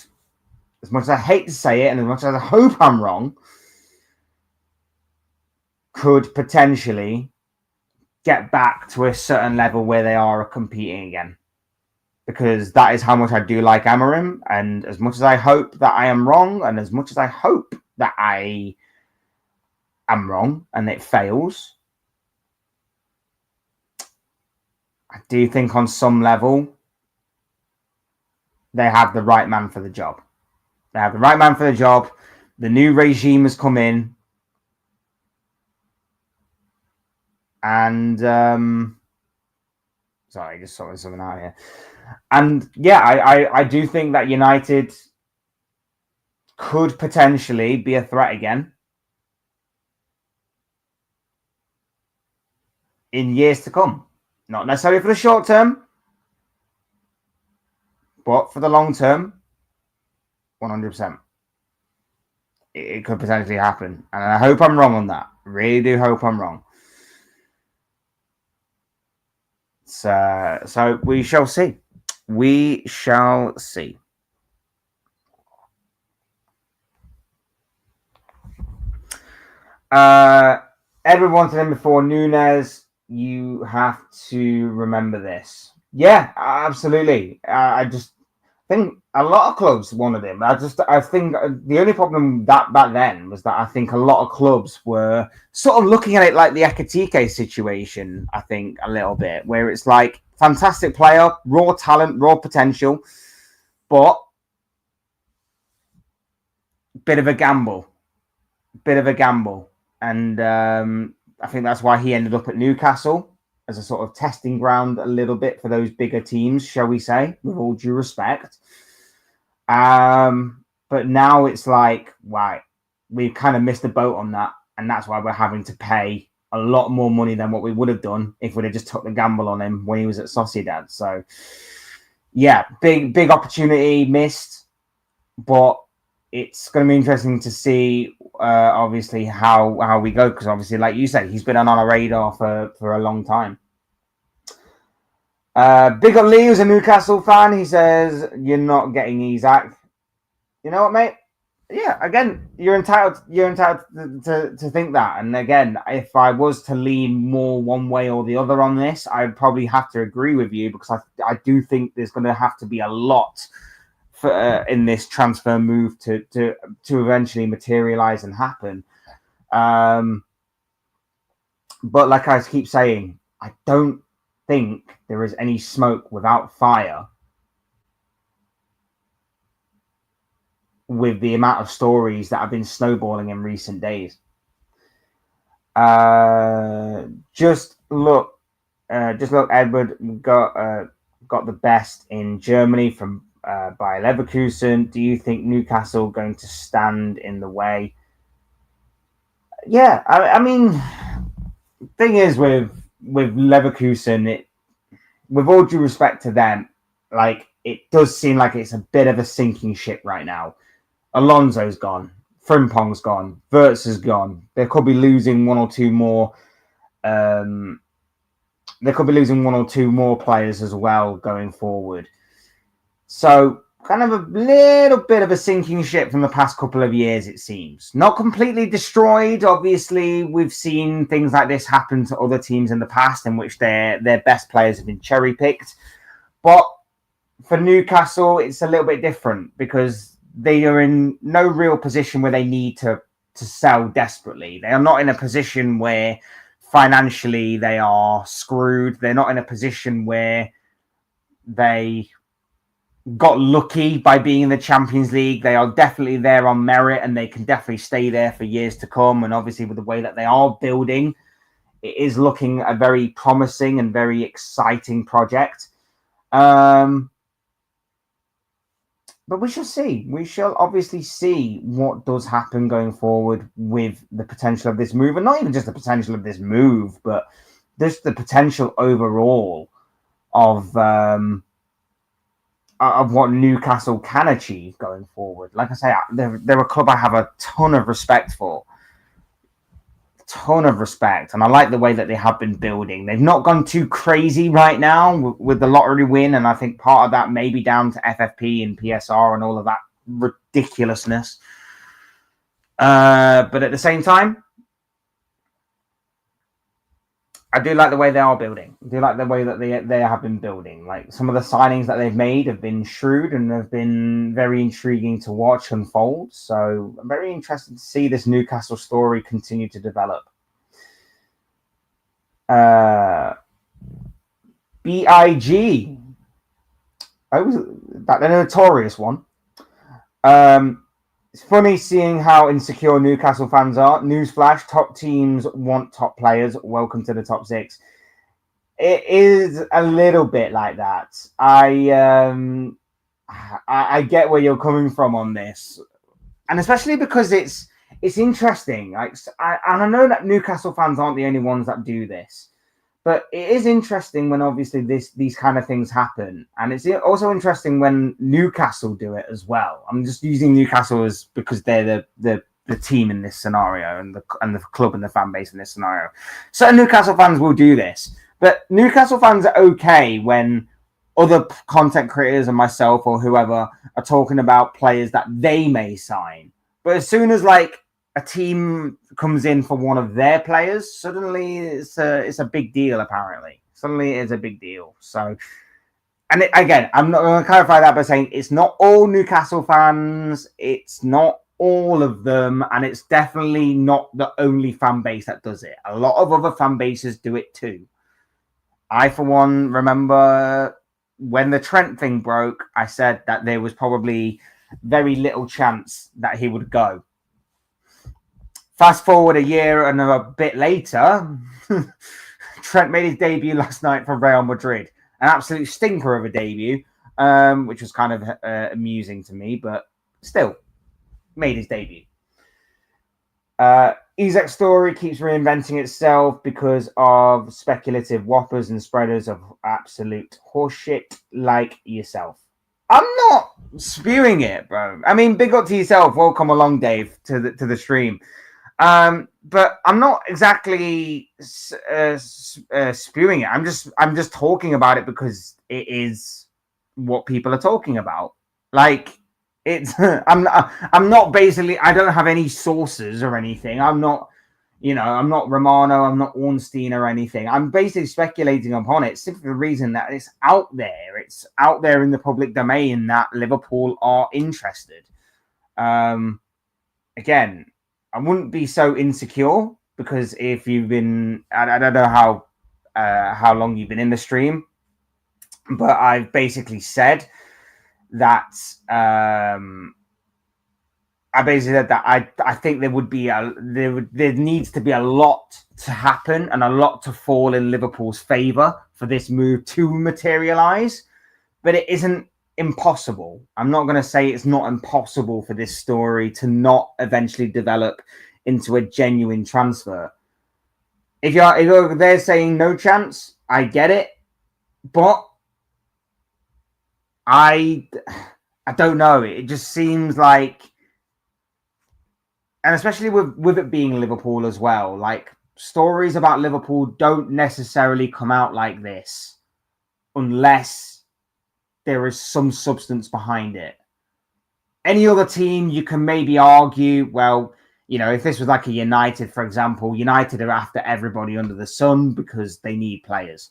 as much as I hate to say it and as much as I hope I'm wrong, could potentially get back to a certain level where they are competing again. Because that is how much I do like Amorim. And as much as I hope that I am wrong, and as much as I hope that I am wrong and it fails, I do think on some level they have the right man for the job. They have the right man for the job. The new regime has come in. And sorry, just sorting something out here. And yeah, I do think that United could potentially be a threat again in years to come. Not necessarily for the short term, but for the long term, 100%. It could potentially happen. And I hope I'm wrong on that. Really do hope I'm wrong. So we shall see. We shall see. Edward wanted him before Nunes. You have to remember this. Yeah, absolutely. I just think a lot of clubs wanted him. I think the only problem that back then was that I think a lot of clubs were sort of looking at it like the Ekitike situation, I think, a little bit, where it's like fantastic player, raw talent, raw potential, but bit of a gamble. And I think that's why he ended up at Newcastle as a sort of testing ground a little bit for those bigger teams, shall we say, with all due respect. But now it's like, right, we've kind of missed the boat on that. And that's why we're having to pay a lot more money than what we would have done if we'd have just took the gamble on him when he was at Sociedad. So, yeah, big opportunity missed. But it's going to be interesting to see, obviously, how we go. Because obviously, like you said, he's been on our radar for a long time. Big up Lee, who's a Newcastle fan. He says, you're not getting Isak. You know what, mate? Yeah, again, you're entitled to think that. And again, if I was to lean more one way or the other on this, I'd probably have to agree with you, because I do think there's going to have to be a lot for in this transfer move to eventually materialize and happen. But like I keep saying, I don't think there is any smoke without fire with the amount of stories that have been snowballing in recent days. Just look, Edward got the best in Germany from Bayer Leverkusen. Do you think Newcastle going to stand in the way? Yeah, I mean, thing is with Leverkusen, with all due respect to them, like, it does seem like it's a bit of a sinking ship right now. Alonso's gone, Frimpong's gone, Wirtz is gone. They could be losing one or two more. They could be losing one or two more players as well going forward. So kind of a little bit of a sinking ship from the past couple of years, it seems. Not completely destroyed. Obviously, we've seen things like this happen to other teams in the past in which their best players have been cherry-picked. But for Newcastle, it's a little bit different because they are in no real position where they need to sell desperately. They are not in a position where financially they are screwed. They're not in a position where they got lucky by being in the Champions League. They are definitely there on merit and they can definitely stay there for years to come. And obviously, with the way that they are building, it is looking a very promising and very exciting project. But we shall see. We shall obviously see what does happen going forward with the potential of this move. And not even just the potential of this move, but just the potential overall of what Newcastle can achieve going forward. Like I say, they're a club I have a ton of respect for. And I like the way that they have been building. They've not gone too crazy right now with the lottery win, and I think part of that may be down to FFP and PSR and all of that ridiculousness. But at the same time, I do like the way they are building. I do like the way that they have been building. Like some of the signings that they've made have been shrewd and have been very intriguing to watch unfold. So I'm very interested to see this Newcastle story continue to develop. BIG. That the notorious one. It's funny seeing how insecure Newcastle fans are. Newsflash, top teams want top players. Welcome to the top six. It is a little bit like that. I get where you're coming from on this. And especially because it's interesting. Like, and I know that Newcastle fans aren't the only ones that do this. But it is interesting when obviously these kind of things happen. And it's also interesting when Newcastle do it as well. I'm just using Newcastle as because they're the team in this scenario and the club and the fan base in this scenario. Certain Newcastle fans will do this. But Newcastle fans are okay when other content creators and myself or whoever are talking about players that they may sign. But as soon as like a team comes in for one of their players, suddenly it's a big deal. Apparently, suddenly it is a big deal. So, and again, I'm not going to clarify that by saying it's not all Newcastle fans. It's not all of them, and it's definitely not the only fan base that does it. A lot of other fan bases do it too. I, for one, remember when the Trent thing broke. I said that there was probably very little chance that he would go. Fast forward a year and a bit later, Trent made his debut last night for Real Madrid. An absolute stinker of a debut, which was kind of amusing to me, but still made his debut. Isak's story keeps reinventing itself because of speculative whoppers and spreaders of absolute horseshit like yourself. I'm not spewing it, bro. I mean, big up to yourself. Welcome along, Dave, to the stream. But I'm not exactly spewing it. I'm just talking about it because it is what people are talking about. Like it's I'm not basically. I don't have any sources or anything. I'm not Romano. I'm not Ornstein or anything. I'm basically speculating upon it simply for the reason that it's out there. It's out there in the public domain that Liverpool are interested. Again, I wouldn't be so insecure because if you've been, I don't know how long you've been in the stream, but I've basically said that I think there would be there needs to be a lot to happen and a lot to fall in Liverpool's favour for this move to materialise, but it isn't impossible. I'm not going to say it's not impossible for this story to not eventually develop into a genuine transfer. If you're there saying no chance, I get it, but I don't know. It just seems like, and especially with it being Liverpool as well, like stories about Liverpool don't necessarily come out like this unless there is some substance behind it. Any other team, you can maybe argue, well, if this was like a United, for example, United are after everybody under the sun because they need players.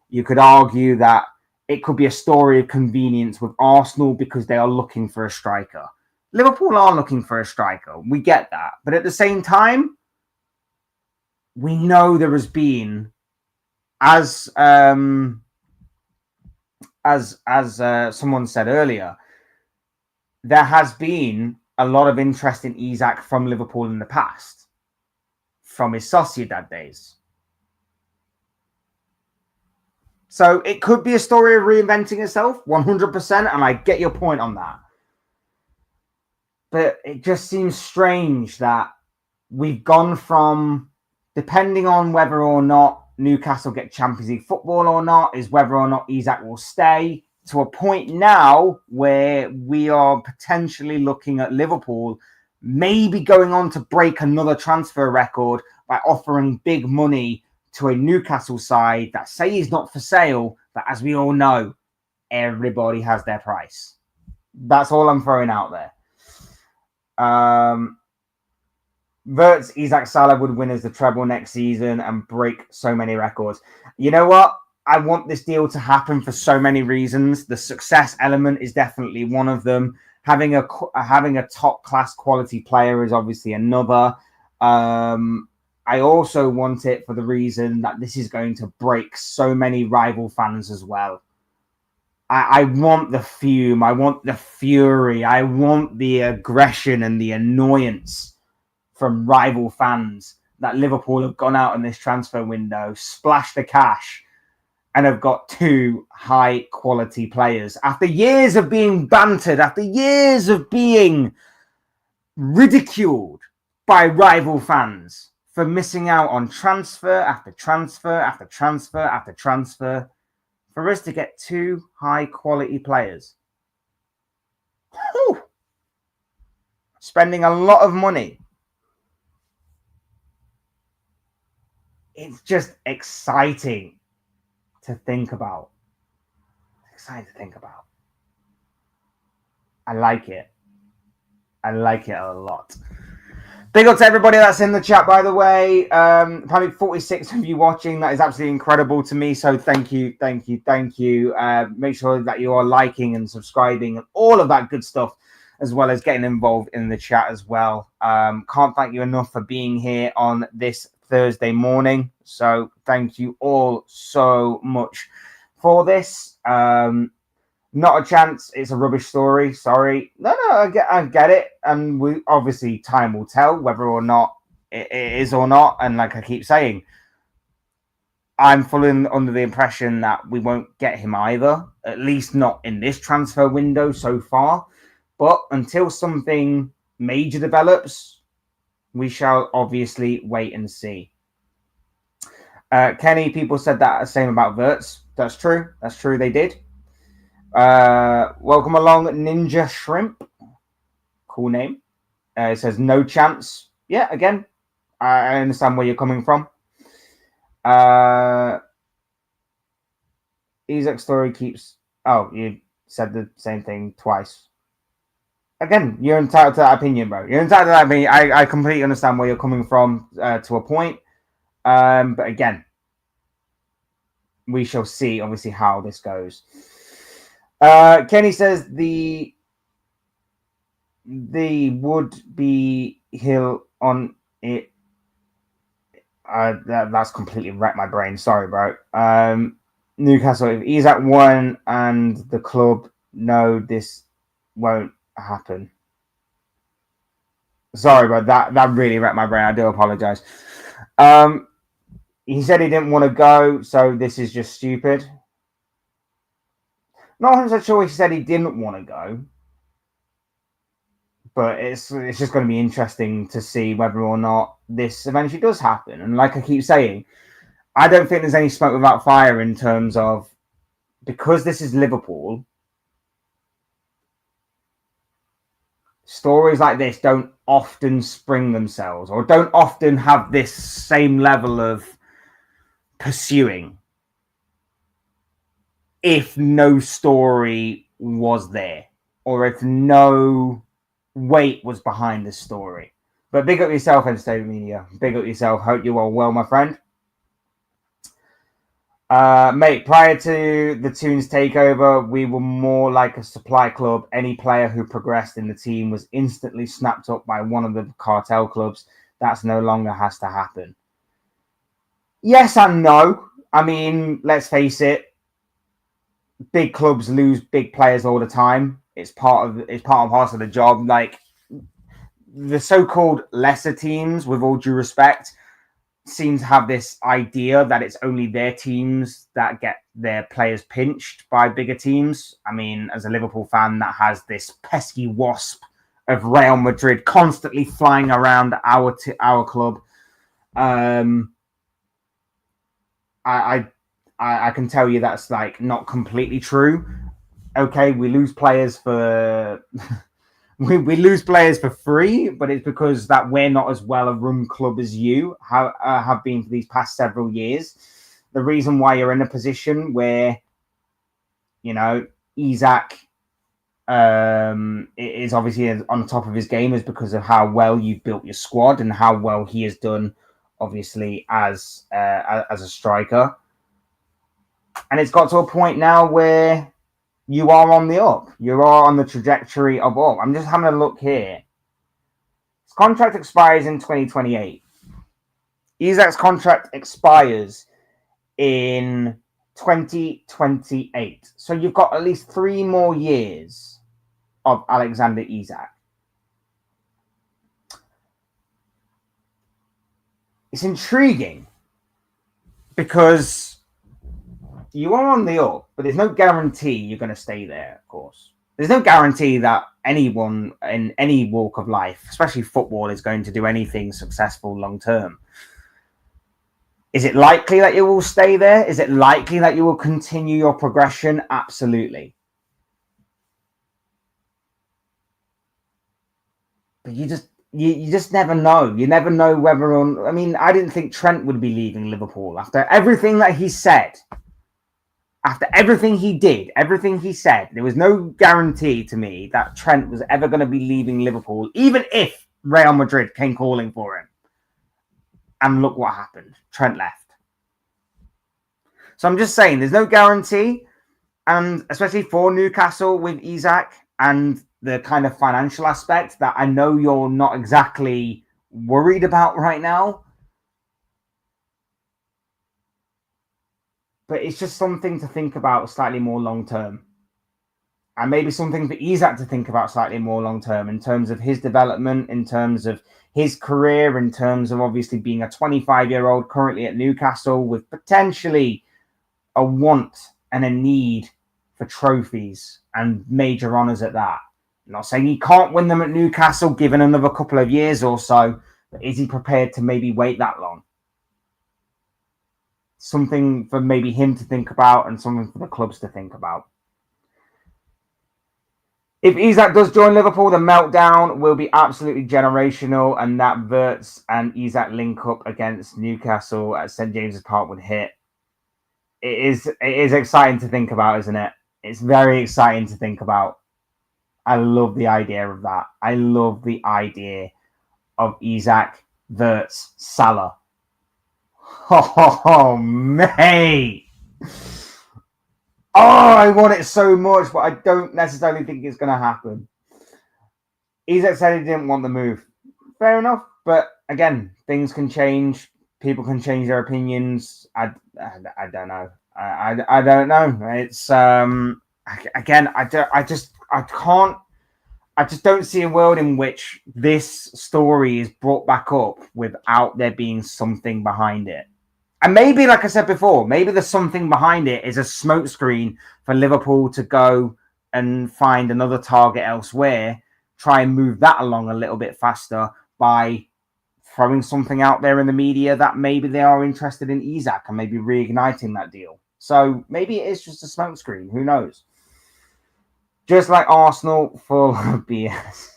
You could argue that it could be a story of convenience with Arsenal because they are looking for a striker. Liverpool are looking for a striker. We get that. But at the same time, we know there has been, as someone said earlier, there has been a lot of interest in Isak from Liverpool in the past, from his Sociedad days. So it could be a story of reinventing itself, 100%, and I get your point on that. But it just seems strange that we've gone from, depending on whether or not Newcastle get Champions League football or not, is whether or not Isak will stay, to a point now where we are potentially looking at Liverpool maybe going on to break another transfer record by offering big money to a Newcastle side that say he's not for sale, but as we all know, everybody has their price. That's all I'm throwing out there. Verts, Isak, Salah would win as the treble next season and break so many records. You know what? I want this deal to happen for so many reasons. The success element is definitely one of them. Having a top class quality player is obviously another. I also want it for the reason that this is going to break so many rival fans as well. I want the fume. I want the fury. I want the aggression and the annoyance from rival fans that Liverpool have gone out in this transfer window, splashed the cash, and have got two high-quality players. After years of being bantered, after years of being ridiculed by rival fans for missing out on transfer after transfer after transfer after transfer, for us to get two high-quality players, spending a lot of money, it's just exciting to think about. Exciting to think about. I like it. I like it a lot. Big up to everybody that's in the chat, by the way. Probably 46 of you watching. That is absolutely incredible to me. So thank you, thank you, thank you. Make sure that you are liking and subscribing and all of that good stuff, as well as getting involved in the chat as well. Can't thank you enough for being here on this Thursday morning. So thank you all so much for this. Not a chance. It's a rubbish story. Sorry. No, I get it. And we obviously time will tell whether or not it is or not. And like I keep saying, I'm fully under the impression that we won't get him either. At least not in this transfer window so far. But until something major develops, we shall obviously wait and see. Kenny, people said that the same about Verts. That's true. That's true. They did. Welcome along, Ninja Shrimp. Cool name. It says no chance. Yeah, again, I understand where you're coming from. Isak's story keeps. Oh, you said the same thing twice. Again, you're entitled to that opinion, bro. You're entitled to that opinion. I completely understand where you're coming from to a point. But again, we shall see, obviously, how this goes. Kenny says the would be hill on it. That's completely wrecked my brain. Sorry, bro. Newcastle, if Isak won and the club, no, this won't happen. Sorry, bro. That really wrecked my brain. I do apologize. He said he didn't want to go, so this is just stupid. Not 100% sure he said he didn't want to go, but it's just going to be interesting to see whether or not this eventually does happen. And like I keep saying, I don't think there's any smoke without fire in terms of, because this is Liverpool, stories like this don't often spring themselves or don't often have this same level of pursuing if no story was there, or if no weight was behind the story. But big up yourself, Entertainment Media. Big up yourself. Hope you are well, my friend. Mate, prior to the Toons takeover, we were more like a supply club. Any player who progressed in the team was instantly snapped up by one of the cartel clubs. That's no longer has to happen. Yes and no. I mean, let's face it. Big clubs lose big players all the time. It's part and parcel of the job. Like the so-called lesser teams, with all due respect, seem to have this idea that it's only their teams that get their players pinched by bigger teams. I mean, as a Liverpool fan, that has this pesky wasp of Real Madrid constantly flying around our club. I can tell you that's like not completely true. Okay, we lose players for we lose players for free, but it's because that we're not as well a run club as you have been for these past several years. The reason why you're in a position where, you know, Isak is obviously on top of his game is because of how well you've built your squad and how well he has done, obviously, as a striker. And it's got to a point now where you are on the up. You are on the trajectory of up. I'm just having a look here. His contract expires in 2028. Isak's contract expires in 2028. So you've got at least 3 more years of Alexander Isak. It's intriguing because you are on the up, but there's no guarantee you're going to stay there, of course. There's no guarantee that anyone in any walk of life, especially football, is going to do anything successful long term. Is it likely that you will stay there? Is it likely that you will continue your progression? Absolutely. But you just never know. You never know whether or... I mean, I didn't think Trent would be leaving Liverpool after everything that he said. After everything he did, everything he said, there was no guarantee to me that Trent was ever going to be leaving Liverpool, even if Real Madrid came calling for him. And look what happened. Trent left. So I'm just saying, there's no guarantee. And especially for Newcastle with Isak and the kind of financial aspect that I know you're not exactly worried about right now. But it's just something to think about slightly more long term. And maybe something for Isak to think about slightly more long term in terms of his development, in terms of his career, in terms of obviously being a 25-year-old currently at Newcastle with potentially a want and a need for trophies and major honours at that. I'm not saying he can't win them at Newcastle given another couple of years or so, but is he prepared to maybe wait that long? Something for maybe him to think about and something for the clubs to think about. If Isak does join Liverpool, the meltdown will be absolutely generational, and that Wirtz and Isak link up against Newcastle at St James's Park would hit. It is exciting to think about, isn't it? It's very exciting to think about. I love the idea of that. I love the idea of Isak, Wirtz, Salah. Oh, mate. Oh, I want it so much, but I don't necessarily think it's going to happen. Isak said he didn't want the move. Fair enough. But again, things can change. People can change their opinions. I don't know. I don't know. It's again, I just don't see a world in which this story is brought back up without there being something behind it. And maybe, like I said before, maybe the something behind it is a smokescreen for Liverpool to go and find another target elsewhere, try and move that along a little bit faster by throwing something out there in the media that maybe they are interested in Isak and maybe reigniting that deal. So maybe it is just a smokescreen. Who knows? Just like Arsenal, full of BS.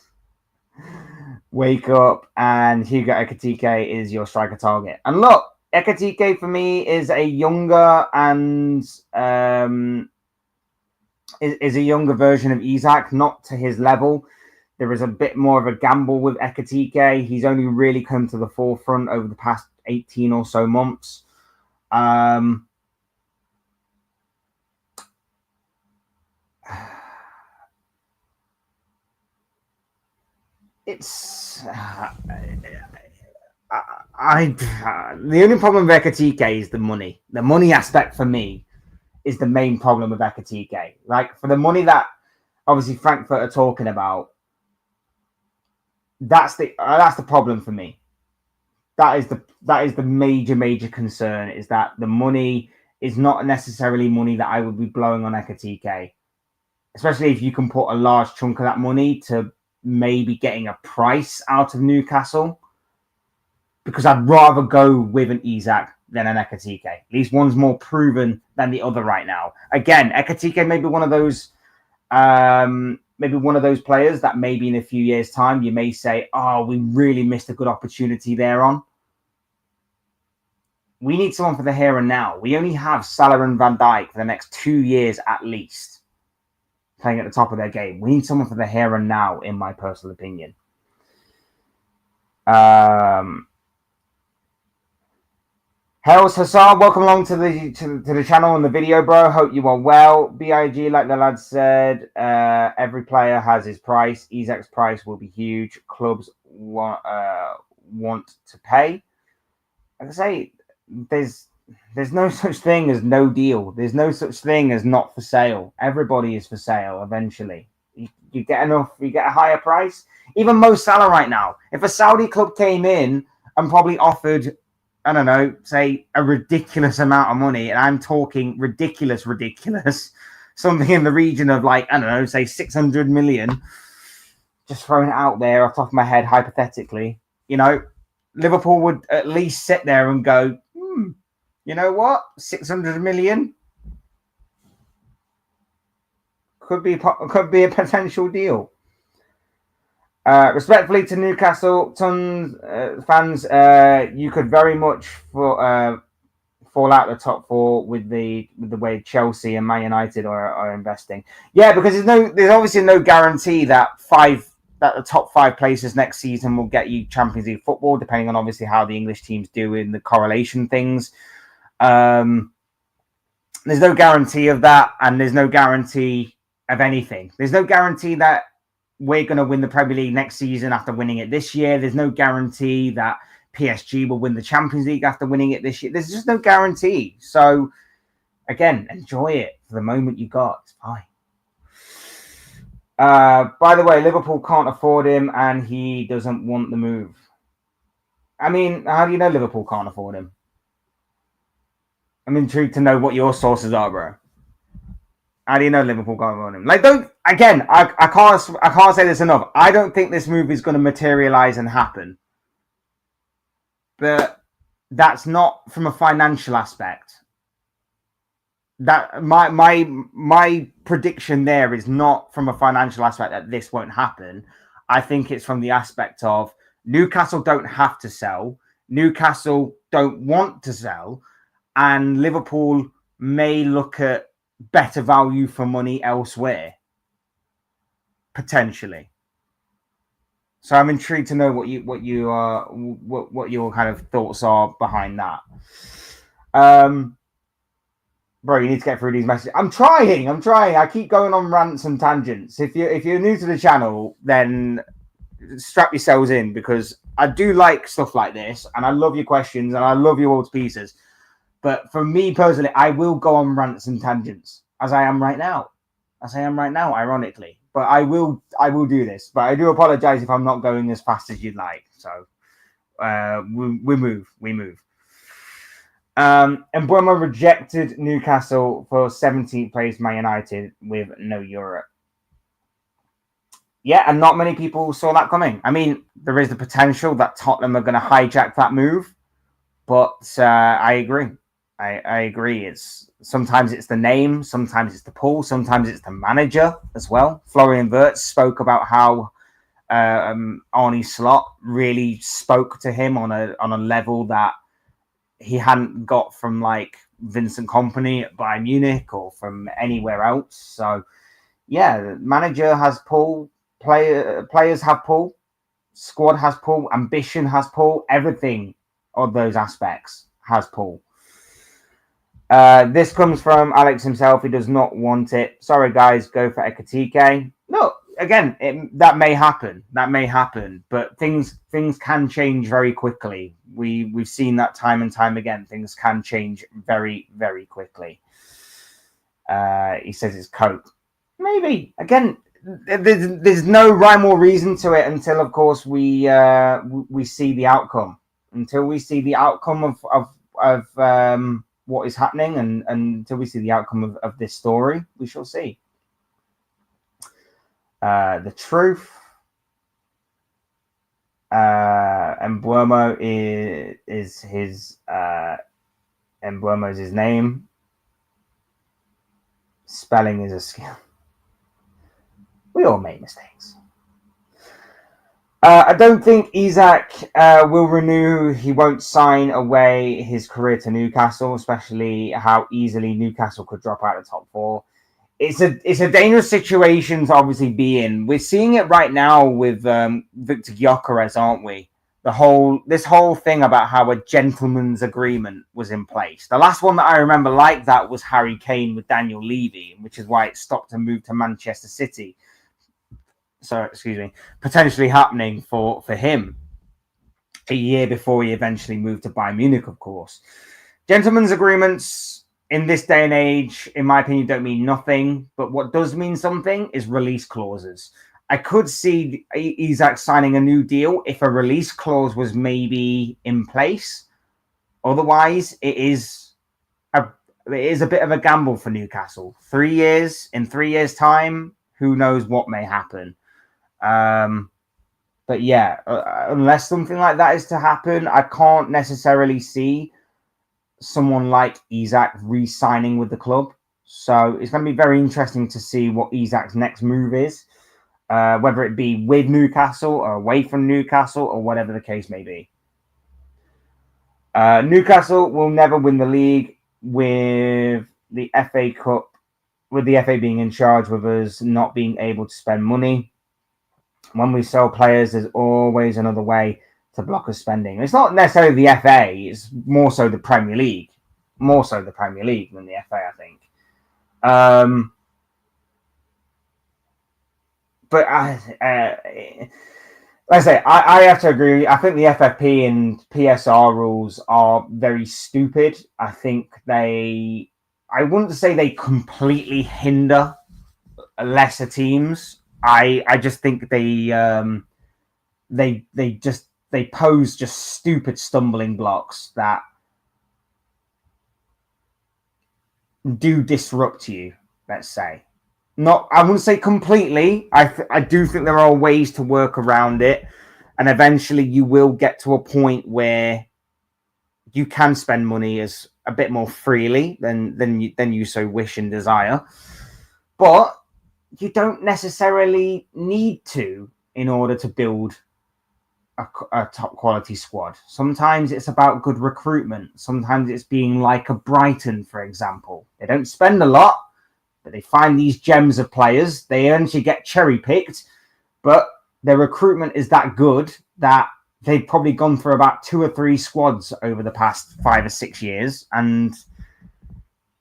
Wake up, and Hugo Ekitike is your striker target. And look, Ekitike for me is a younger and is a younger version of Isak, not to his level. There is a bit more of a gamble with Ekitike. He's only really come to the forefront over the past 18 or so months. It's the only problem with Ekitike is the money. The money aspect for me is the main problem with Ekitike. Like, for the money that obviously Frankfurt are talking about, that's the problem for me. That is the major concern, is that the money is not necessarily money that I would be blowing on Ekitike, especially if you can put a large chunk of that money to maybe getting a price out of Newcastle, because I'd rather go with an Isak than an Ekitike. At least one's more proven than the other right now. Again, Ekitike may be one of those players that maybe in a few years' time you may say, oh, we really missed a good opportunity there on. We need someone for the here and now. We only have Salah and Van Dijk for the next 2 years at least, playing at the top of their game. We need someone for the here and now, in my personal opinion. Hails Hassar, welcome along to the channel and the video, bro. Hope you are well. BIG, like the lad said, every player has his price. Isak's price will be huge. Clubs want to pay. Like I say, there's no such thing as no deal. There's no such thing as not for sale. Everybody is for sale eventually. You get enough, you get a higher price. Even Mo Salah right now, if a Saudi club came in and probably offered, I don't know, say a ridiculous amount of money, and I'm talking ridiculous, something in the region of, like, I don't know, say 600 million, just throwing it out there off the top of my head, hypothetically, you know, Liverpool would at least sit there and go, you know what, 600 million could be a potential deal. Respectfully to Newcastle fans, you could very much fall out the top four with the way Chelsea and Man United are investing. Yeah, because there's obviously no guarantee that the top 5 places next season will get you Champions League football, depending on obviously how the English teams do in the correlation things. There's no guarantee of that, and there's no guarantee of anything. There's no guarantee that we're going to win the Premier League next season after winning it this year. There's no guarantee that PSG will win the Champions League after winning it this year. There's just no guarantee. So, again, enjoy it for the moment you got. It's fine. By the way, Liverpool can't afford him, and he doesn't want the move. I mean, how do you know Liverpool can't afford him? I'm intrigued to know what your sources are, bro. How do you know Liverpool can't afford him? Like, I can't say this enough. I don't think this move is going to materialize and happen. But that's not from a financial aspect. That my prediction there is not from a financial aspect that this won't happen. I think it's from the aspect of Newcastle don't have to sell. Newcastle don't want to sell. And Liverpool may look at better value for money elsewhere, potentially. So I'm intrigued to know what your kind of thoughts are behind that. Bro, you need to get through these messages. I'm trying. I keep going on rants and tangents. If you're new to the channel, then strap yourselves in, because I do like stuff like this, and I love your questions, and I love you all to pieces. But for me personally, I will go on rants and tangents, as I am right now, ironically. But I will do this. But I do apologize if I'm not going as fast as you'd like. So we move. And Mbeumo rejected Newcastle for 17th place Man United with no Europe. Yeah, and not many people saw that coming. I mean, there is the potential that Tottenham are going to hijack that move, but I agree. I agree. Sometimes it's the name, sometimes it's the pull, sometimes it's the manager as well. Florian Wirtz spoke about how Arne Slot really spoke to him on a level that he hadn't got from like Vincent Kompany at Bayern Munich or from anywhere else. So yeah, the manager has pull, players have pull, squad has pull, ambition has pull, everything of those aspects has pull. This comes from Alex himself. He does not want it. Sorry, guys, go for Ekatike. No, again, that may happen. That may happen, but things can change very quickly. We've seen that time and time again. Things can change very, very quickly. He says it's cope. Maybe again. There's no rhyme or reason to it until, of course, we see the outcome. Until we see the outcome of what is happening, and until we see the outcome of this story, we shall see. The truth. Embuemo is his Embuemo is his name. Spelling is a skill. We all make mistakes. I don't think Isak will renew. He won't sign away his career to Newcastle, especially how easily Newcastle could drop out of the top four. It's a dangerous situation to obviously be in. We're seeing it right now with Victor Gyökeres, aren't we? This whole thing about how a gentleman's agreement was in place. The last one that I remember like that was Harry Kane with Daniel Levy, which is why it stopped and moved to Manchester City. So, excuse me, potentially happening for him a year before he eventually moved to Bayern Munich, of course. Gentlemen's agreements in this day and age, in my opinion, don't mean nothing. But what does mean something is release clauses. I could see Isak signing a new deal if a release clause was maybe in place. Otherwise, it is a bit of a gamble for Newcastle. 3 years, in 3 years' time, who knows what may happen. But yeah, unless something like that is to happen, I can't necessarily see someone like Isak re-signing with the club. So it's going to be very interesting to see what Isak's next move is, whether it be with Newcastle or away from Newcastle or whatever the case may be. Newcastle will never win the league with the FA Cup, with the FA being in charge, with us not being able to spend money. When we sell players, there's always another way to block us spending. It's not necessarily the FA, it's more so the Premier League. More so the Premier League than the FA, I think. But like I say, I have to agree. I think the FFP and PSR rules are very stupid. I think I wouldn't say they completely hinder lesser teams. I just think they pose just stupid stumbling blocks that do disrupt you, let's say. I wouldn't say completely. I do think there are ways to work around it, and eventually you will get to a point where you can spend money as a bit more freely than you so wish and desire. But you don't necessarily need to in order to build a top quality squad. Sometimes it's about good recruitment. Sometimes it's being like a Brighton, for example. They don't spend a lot, but they find these gems of players. They eventually get cherry picked, but their recruitment is that good that they've probably gone through about 2 or 3 squads over the past 5 or 6 years, and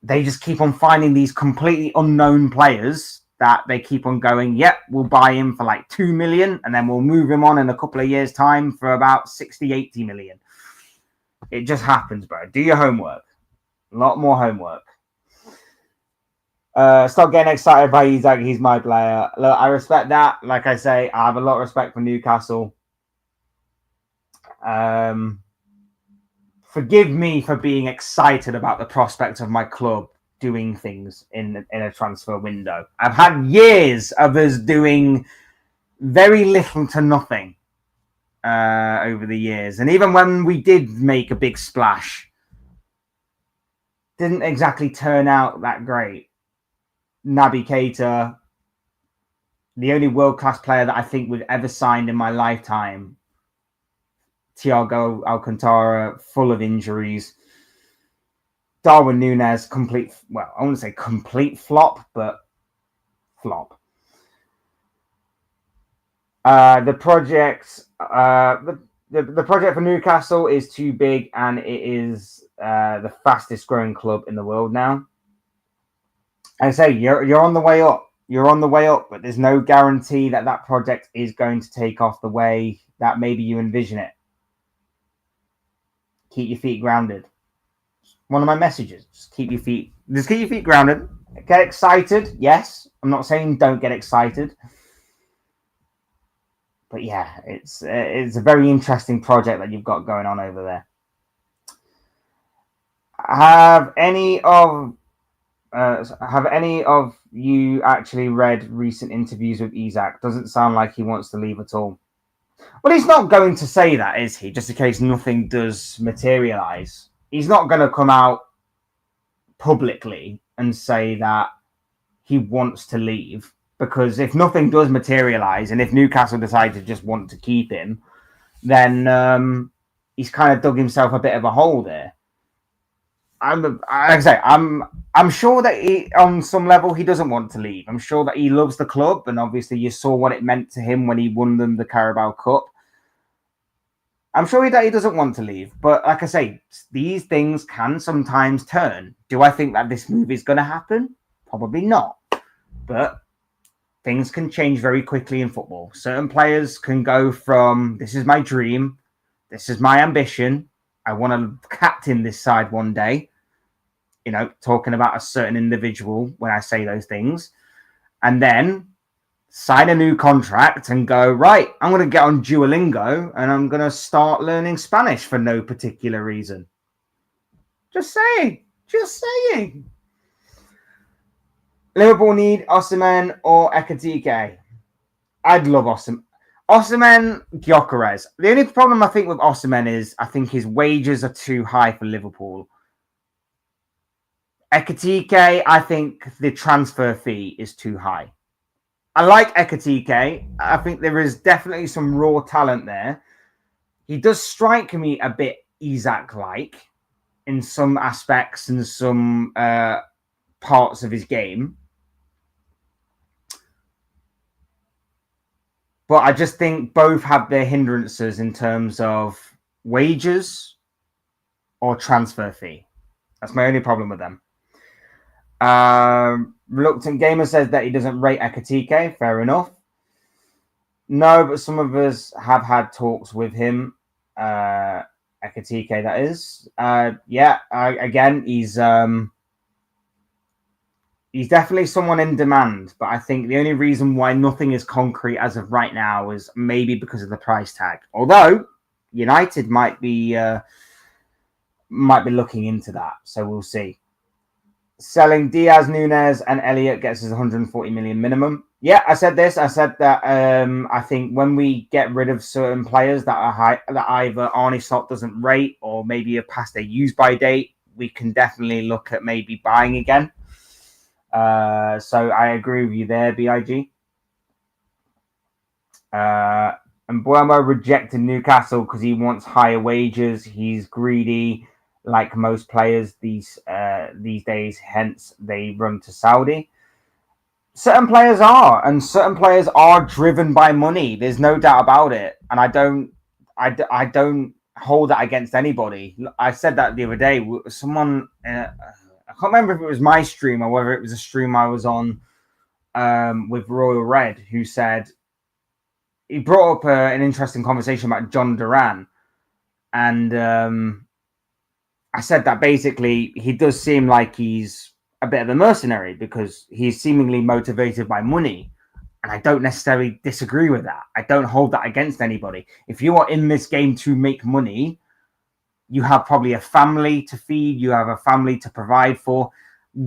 they just keep on finding these completely unknown players that they keep on going, yep, we'll buy him for like 2 million, and then we'll move him on in a couple of years' time for about 60, 80 million. It just happens, bro. Do your homework. A lot more homework. Stop getting excited by Isak. He's my player. Look, I respect that. Like I say, I have a lot of respect for Newcastle. Forgive me for being excited about the prospect of my club doing things in a transfer window. I've had years of us doing very little to nothing over the years. And even when we did make a big splash, didn't exactly turn out that great. Naby Keita, the only world-class player that I think we've ever signed in my lifetime. Thiago Alcantara, full of injuries. Darwin Núñez, I wouldn't say complete flop, but flop. The project for Newcastle is too big, and it is the fastest growing club in the world now. I say you're on the way up. You're on the way up, but there's no guarantee that project is going to take off the way that maybe you envision it. Keep your feet grounded. One of my messages: just keep your feet grounded. Get excited, yes. I'm not saying don't get excited, but yeah, it's a very interesting project that you've got going on over there. Have any of you actually read recent interviews with Isak? Doesn't sound like he wants to leave at all. Well, he's not going to say that, is he? Just in case nothing does materialize. He's not going to come out publicly and say that he wants to leave, because if nothing does materialize and if Newcastle decide to just want to keep him, then he's kind of dug himself a bit of a hole there. I'm sure that on some level he doesn't want to leave. I'm sure that he loves the club, and obviously you saw what it meant to him when he won them the Carabao Cup. I'm sure that he doesn't want to leave, but like I say, these things can sometimes turn. Do I think that this move is going to happen? Probably not. But things can change very quickly in football. Certain players can go from, this is my dream, this is my ambition, I want to captain this side one day, talking about a certain individual when I say those things, and then sign a new contract and go, right, I'm going to get on Duolingo and I'm going to start learning Spanish for no particular reason. Just saying. Liverpool need Osimhen or Ekitike. I'd love Osimhen. Osimhen, Gyökeres. The only problem I think with Osimhen is I think his wages are too high for Liverpool. Ekitike, I think the transfer fee is too high. I like Ekitike. I think there is definitely some raw talent there. He does strike me a bit Isak-like in some aspects and some parts of his game. But I just think both have their hindrances in terms of wages or transfer fee. That's my only problem with them. Reluctant Gamer says that he doesn't rate Ekitike. Fair enough. No, but some of us have had talks with him. Ekitike, that is. Again, he's definitely someone in demand, but I think the only reason why nothing is concrete as of right now is maybe because of the price tag. Although United might be looking into that, so we'll see. Selling Diaz, Núñez, and Elliott gets us 140 million minimum. Yeah, I said this. I said that I think when we get rid of certain players that are high, that either Arne Slot doesn't rate or maybe are past their use-by date, we can definitely look at maybe buying again. So I agree with you there, BIG. And Buemo rejected Newcastle because he wants higher wages. He's greedy, like most players these days. Hence, they run to Saudi. Certain players are, and certain players are driven by money. There's no doubt about it, and I don't hold that against anybody. I said that the other day. Someone. I can't remember if it was my stream or whether it was a stream I was on with Royal Red, who said he brought up an interesting conversation about John Duran. And I said that basically he does seem like he's a bit of a mercenary because he's seemingly motivated by money. And I don't necessarily disagree with that. I don't hold that against anybody. If you are in this game to make money, you have probably a family to feed. You have a family to provide for.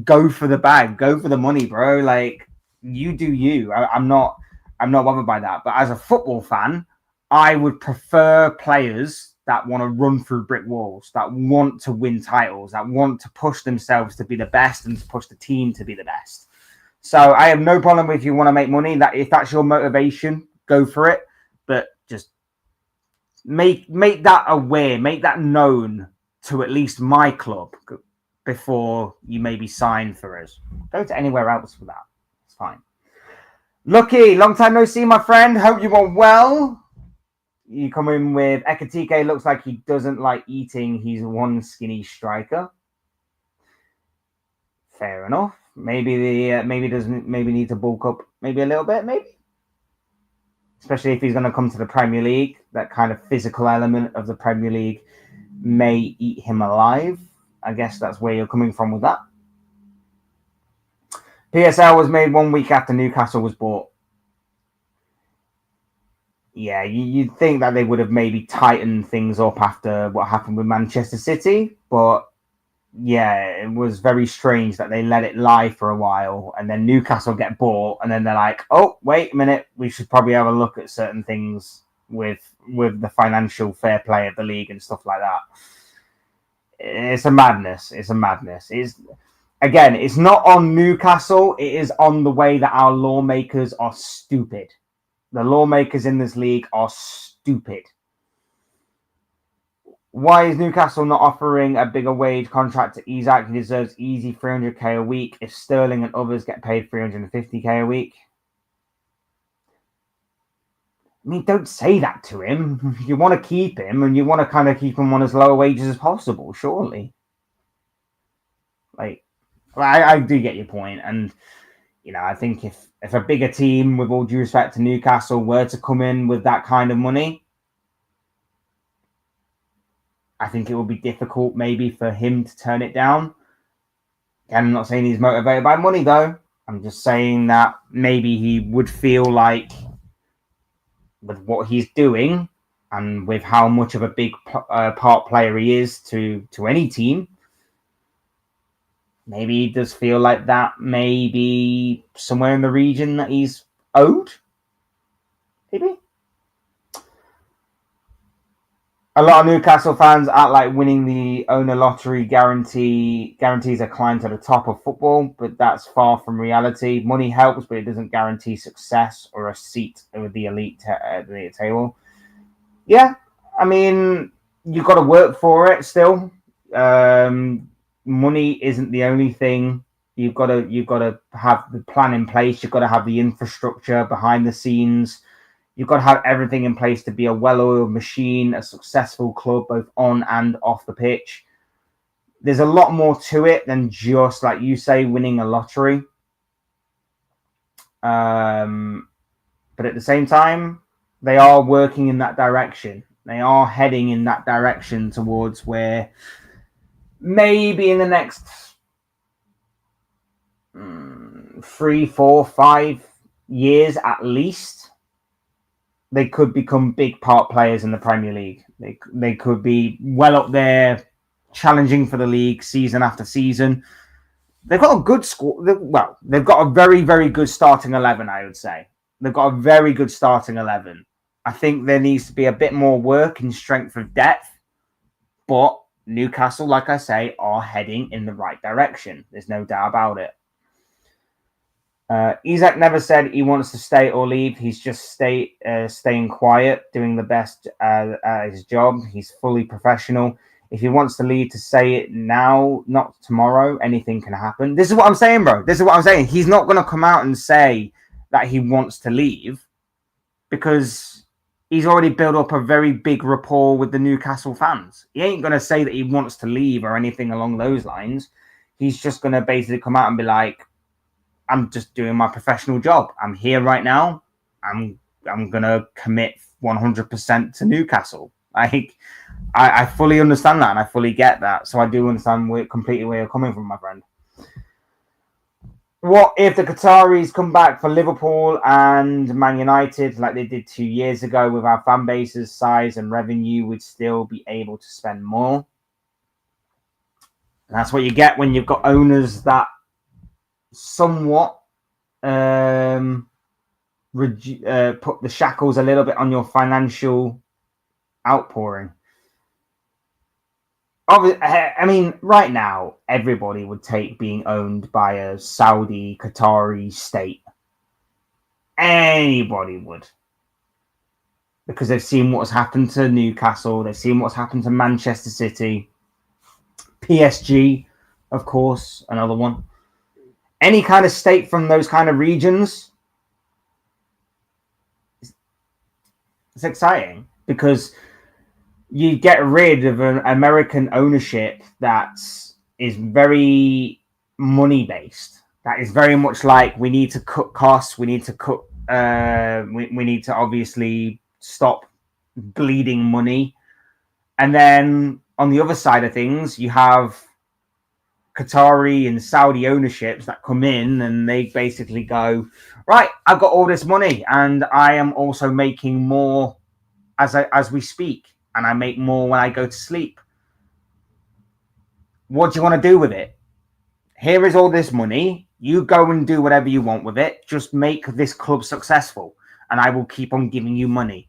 Go for the bag. Go for the money, bro. Like, you do you. I'm not bothered by that. But as a football fan, I would prefer players that want to run through brick walls, that want to win titles, that want to push themselves to be the best and to push the team to be the best. So I have no problem if you want to make money. That if that's your motivation, go for it. But just make that aware, make that known to at least my club. before you maybe sign for us. Go to anywhere else for that. It's fine. Lucky, long time no see, my friend. Hope you are well. You come in with Ekatike. Looks like he doesn't like eating. He's one skinny striker. Fair enough. Maybe need to bulk up maybe a little bit, maybe. Especially if he's going to come to the Premier League, that kind of physical element of the Premier League may eat him alive. I guess that's where you're coming from with that. PSL was made 1 week after Newcastle was bought. Yeah, you'd think that they would have maybe tightened things up after what happened with Manchester City, but yeah, it was very strange that they let it lie for a while and then Newcastle get bought and then they're like, oh, wait a minute, we should probably have a look at certain things with the financial fair play of the league and stuff like that. It's a madness. It's not on Newcastle. It is on the way that our lawmakers are stupid. The lawmakers in this league are stupid. Why is Newcastle not offering a bigger wage contract to Isak? He deserves easy 300k a week if Sterling and others get paid 350k a week. I mean, don't say that to him. You want to keep him and you want to kind of keep him on as low wages as possible, surely. Like, I do get your point. And, you know, I think if a bigger team, with all due respect to Newcastle, were to come in with that kind of money, I think it would be difficult maybe for him to turn it down. Again, I'm not saying he's motivated by money, though. I'm just saying that maybe he would feel like with what he's doing and with how much of a big part player he is to any team, maybe he does feel like that may be somewhere in the region that he's owed. Maybe. A lot of Newcastle fans act like winning the owner lottery guarantees a climb to the top of football, but that's far from reality. Money helps, but it doesn't guarantee success or a seat with the elite table. Yeah, I mean, you've got to work for it still. Money isn't the only thing. You've got to have the plan in place. You've got to have the infrastructure behind the scenes. You've got to have everything in place to be a well-oiled machine, a successful club, both on and off the pitch. There's a lot more to it than just, like you say, winning a lottery. But at the same time, they are working in that direction. They are heading in that direction towards where maybe in the next 3, 4, 5 years at least, they could become big part players in the Premier League. They could be well up there, challenging for the league season after season. They've got a good squad. They've got a very, very good starting 11, I would say. They've got a very good starting 11. I think there needs to be a bit more work in strength of depth. But Newcastle, like I say, are heading in the right direction. There's no doubt about it. Isak never said he wants to stay or leave. He's just staying quiet, doing the best at his job. He's fully professional. If he wants to leave, to say it now, not tomorrow. Anything can happen. This is what I'm saying, bro. This is what I'm saying. He's not going to come out and say that he wants to leave because he's already built up a very big rapport with the Newcastle fans. He ain't going to say that he wants to leave or anything along those lines. He's just going to basically come out and be like, I'm just doing my professional job. I'm here right now. I'm going to commit 100% to Newcastle. I fully understand that and I fully get that. So I do understand completely where you're coming from, my friend. What if the Qataris come back for Liverpool and Man United like they did 2 years ago? With our fan base's size and revenue, we'd still be able to spend more. And that's what you get when you've got owners that somewhat put the shackles a little bit on your financial outpouring. I mean, right now, everybody would take being owned by a Saudi, Qatari state. Anybody would. Because they've seen what's happened to Newcastle. They've seen what's happened to Manchester City. PSG of course, another one. Any kind of state from those kind of regions, it's exciting because you get rid of an American ownership that is very money based. That is very much like we need to cut costs. We need to cut. We need to obviously stop bleeding money. And then on the other side of things, you have Qatari and Saudi ownerships that come in and they basically go, right, I've got all this money and I am also making more as we speak, and I make more when I go to sleep. What do you want to do with it? Here is all this money. You go and do whatever you want with it. Just make this club successful, and I will keep on giving you money.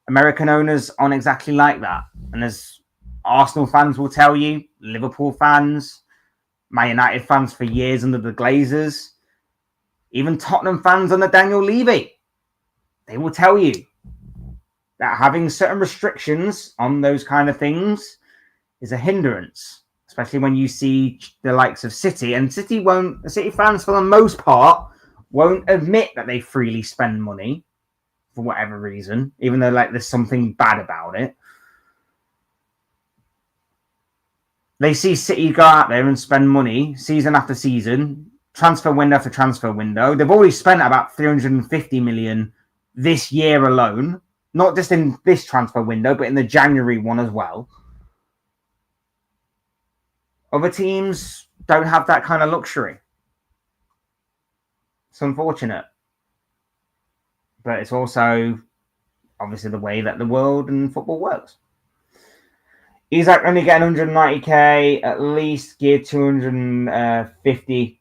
American owners aren't exactly like that. And as Arsenal fans will tell you, Liverpool fans, Man United fans for years under the Glazers, even Tottenham fans under Daniel Levy, they will tell you that having certain restrictions on those kind of things is a hindrance, especially when you see the likes of City. And City fans, for the most part, won't admit that they freely spend money for whatever reason, even though like there's something bad about it. They see City go out there and spend money season after season, transfer window after transfer window. They've already spent about 350 million this year alone, not just in this transfer window, but in the January one as well. Other teams don't have that kind of luxury. It's unfortunate. But it's also obviously the way that the world and football works. Isak only getting 190k, at least give 250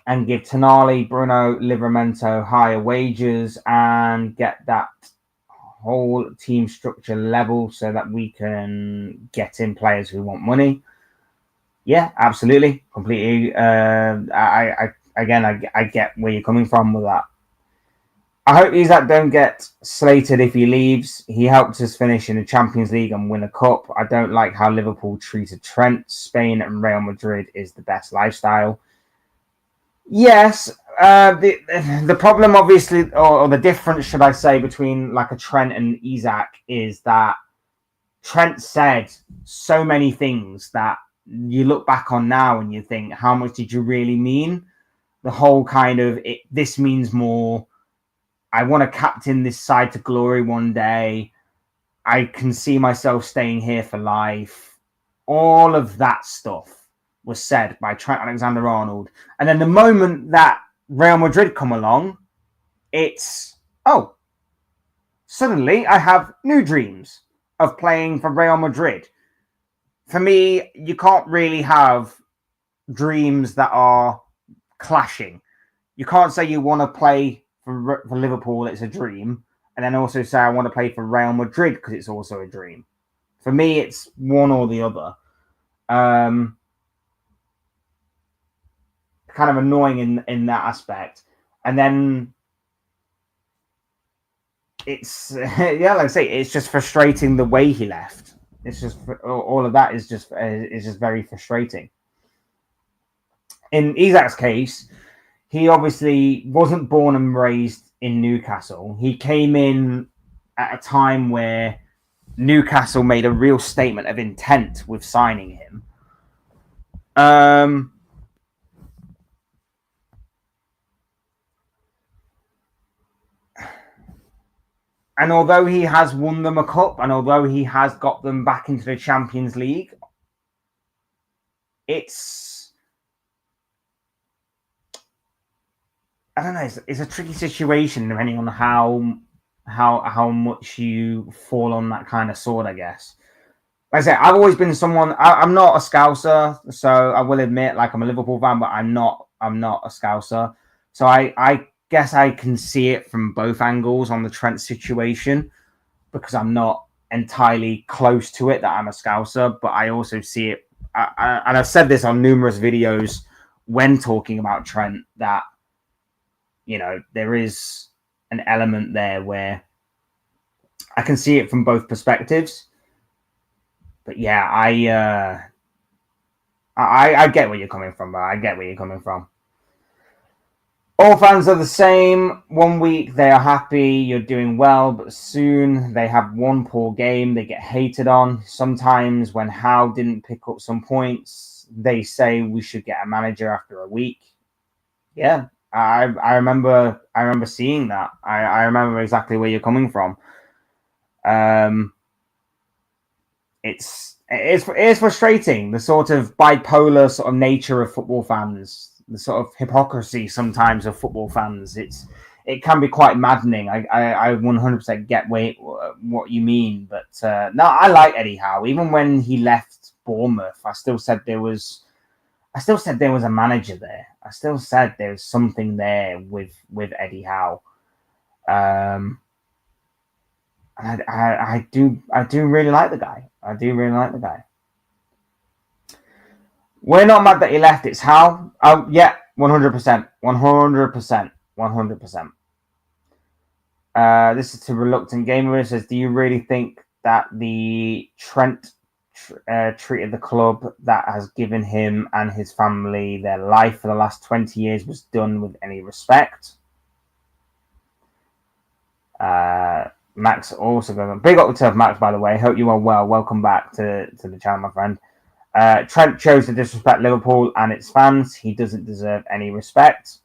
and give Tonali, Bruno, Livramento higher wages and get that whole team structure level so that we can get in players who want money. Yeah, absolutely. Completely. I get where you're coming from with that. I hope Isak don't get slated if he leaves. He helped us finish in the Champions League and win a cup. I don't like how Liverpool treated Trent. Spain and Real Madrid is the best lifestyle. Yes, the problem, obviously, or the difference, should I say, between like a Trent and Isak is that Trent said so many things that you look back on now and you think, how much did you really mean? The whole kind of, this means more. I want to captain this side to glory one day. I can see myself staying here for life. All of that stuff was said by Trent Alexander-Arnold. And then the moment that Real Madrid come along, it's, suddenly I have new dreams of playing for Real Madrid. For me, you can't really have dreams that are clashing. You can't say you want to play for Liverpool, it's a dream, and then also say I want to play for Real Madrid because it's also a dream. For me, it's one or the other. Kind of annoying in that aspect. And then it's like I say, it's just frustrating the way he left. It's just all of that is just very frustrating. In Isak's case, he obviously wasn't born and raised in Newcastle. He came in at a time where Newcastle made a real statement of intent with signing him. And although he has won them a cup, and although he has got them back into the Champions League, I don't know. It's a tricky situation depending on how much you fall on that kind of sword, I guess. Like I said, I've always been someone. I'm not a Scouser, so I will admit, like I'm a Liverpool fan, but I'm not a Scouser. So I guess I can see it from both angles on the Trent situation because I'm not entirely close to it that I'm a Scouser, but I also see it. And I've said this on numerous videos when talking about Trent that, you know, there is an element there where I can see it from both perspectives. But yeah, I get where you're coming from, bro. I get where you're coming from. All fans are the same. One week they are happy, you're doing well, but soon they have one poor game, they get hated on. Sometimes when Howe didn't pick up some points, they say we should get a manager after a week. Yeah, I remember seeing that. I remember exactly where you're coming from. It's frustrating, the sort of bipolar sort of nature of football fans, the sort of hypocrisy sometimes of football fans. It can be quite maddening. I 100% get what you mean, but no, I like Eddie Howe. Even when he left Bournemouth, I still said there was a manager there. I still said there was something there with Eddie Howe. I do really like the guy. I do really like the guy. We're not mad that he left. It's Howe. Oh yeah, 100%, 100%, 100%. This is to Reluctant Gamer. It says, do you really think that the Trent treated the club that has given him and his family their life for the last 20 years was done with any respect? Max also goes on. Big up to Max, by the way. Hope you are well. Welcome back to the channel, my friend. Trent chose to disrespect Liverpool and its fans. He doesn't deserve any respect.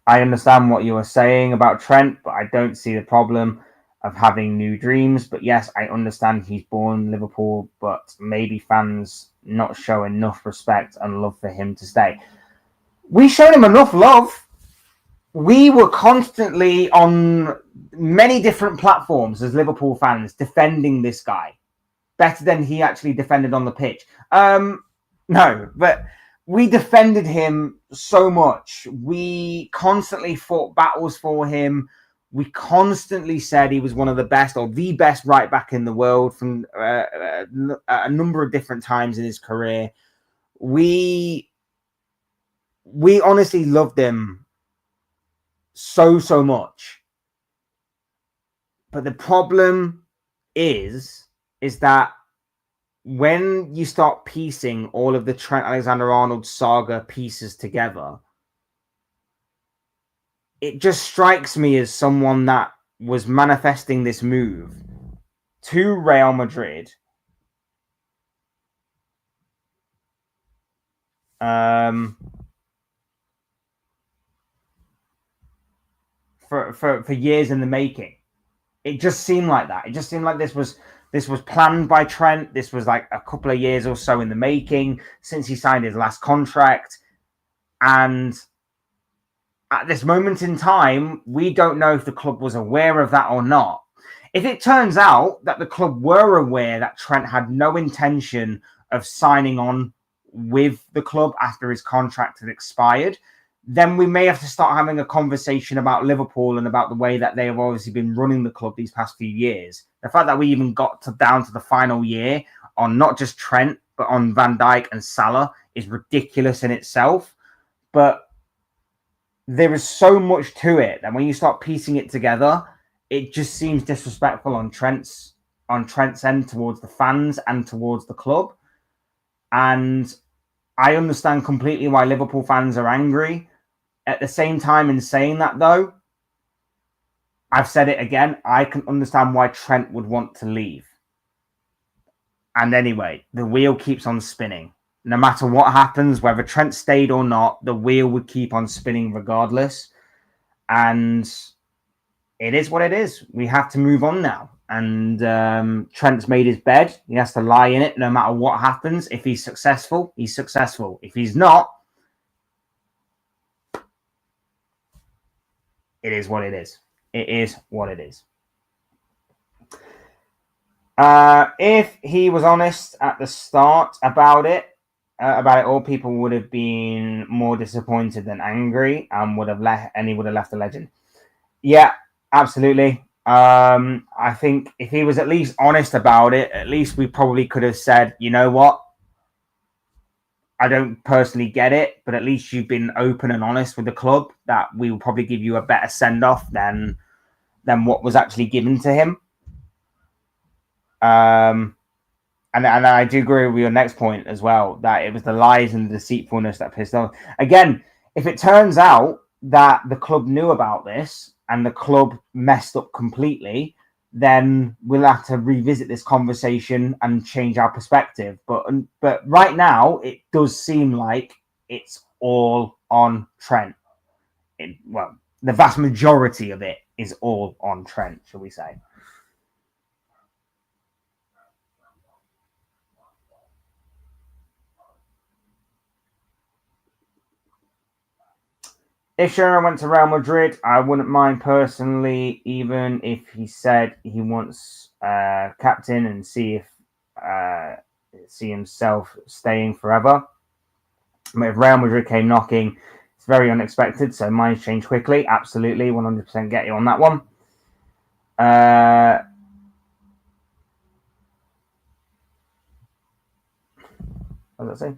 I understand what you are saying about Trent, but I don't see the problem of having new dreams. But yes, I understand he's born Liverpool, but maybe fans not show enough respect and love for him to stay. We showed him enough love. We were constantly on many different platforms as Liverpool fans defending this guy better than he actually defended on the pitch. No, but we defended him so much. We constantly fought battles for him. We constantly said he was one of the best or the best right back in the world from a number of different times in his career. We honestly loved him so much. But the problem is that when you start piecing all of the Trent Alexander-Arnold saga pieces together, it just strikes me as someone that was manifesting this move to Real Madrid for years in the making. It just seemed like that. It just seemed like this was planned by Trent. This was like a couple of years or so in the making since he signed his last contract. And at this moment in time, we don't know if the club was aware of that or not. If it turns out that the club were aware that Trent had no intention of signing on with the club after his contract had expired, then we may have to start having a conversation about Liverpool and about the way that they have obviously been running the club these past few years. The fact that we even got down to the final year on not just Trent, but on Van Dijk and Salah is ridiculous in itself. But there is so much to it that when you start piecing it together, it just seems disrespectful on Trent's end towards the fans and towards the club. And I understand completely why Liverpool fans are angry. At the same time, in saying that, though, I've said it again, I can understand why Trent would want to leave. And anyway, the wheel keeps on spinning. No matter what happens, whether Trent stayed or not, the wheel would keep on spinning regardless. And it is what it is. We have to move on now. And Trent's made his bed. He has to lie in it no matter what happens. If he's successful, he's successful. If he's not, it is what it is. It is what it is. If he was honest at the start about it all, people would have been more disappointed than angry and would have left a legend. Yeah, absolutely. I think if he was at least honest about it, at least we probably could have said, you know what? I don't personally get it, but at least you've been open and honest with the club that we will probably give you a better send-off than what was actually given to him. And I do agree with your next point as well, that it was the lies and the deceitfulness that pissed off. Again, if it turns out that the club knew about this and the club messed up completely, then we'll have to revisit this conversation and change our perspective. But right now, it does seem like it's all on Trent. Well, the vast majority of it is all on Trent, shall we say. If Shearer went to Real Madrid, I wouldn't mind personally, even if he said he wants captain and see himself staying forever. But if Real Madrid came knocking, it's very unexpected, so minds change quickly. Absolutely, 100% get you on that one. What does that say?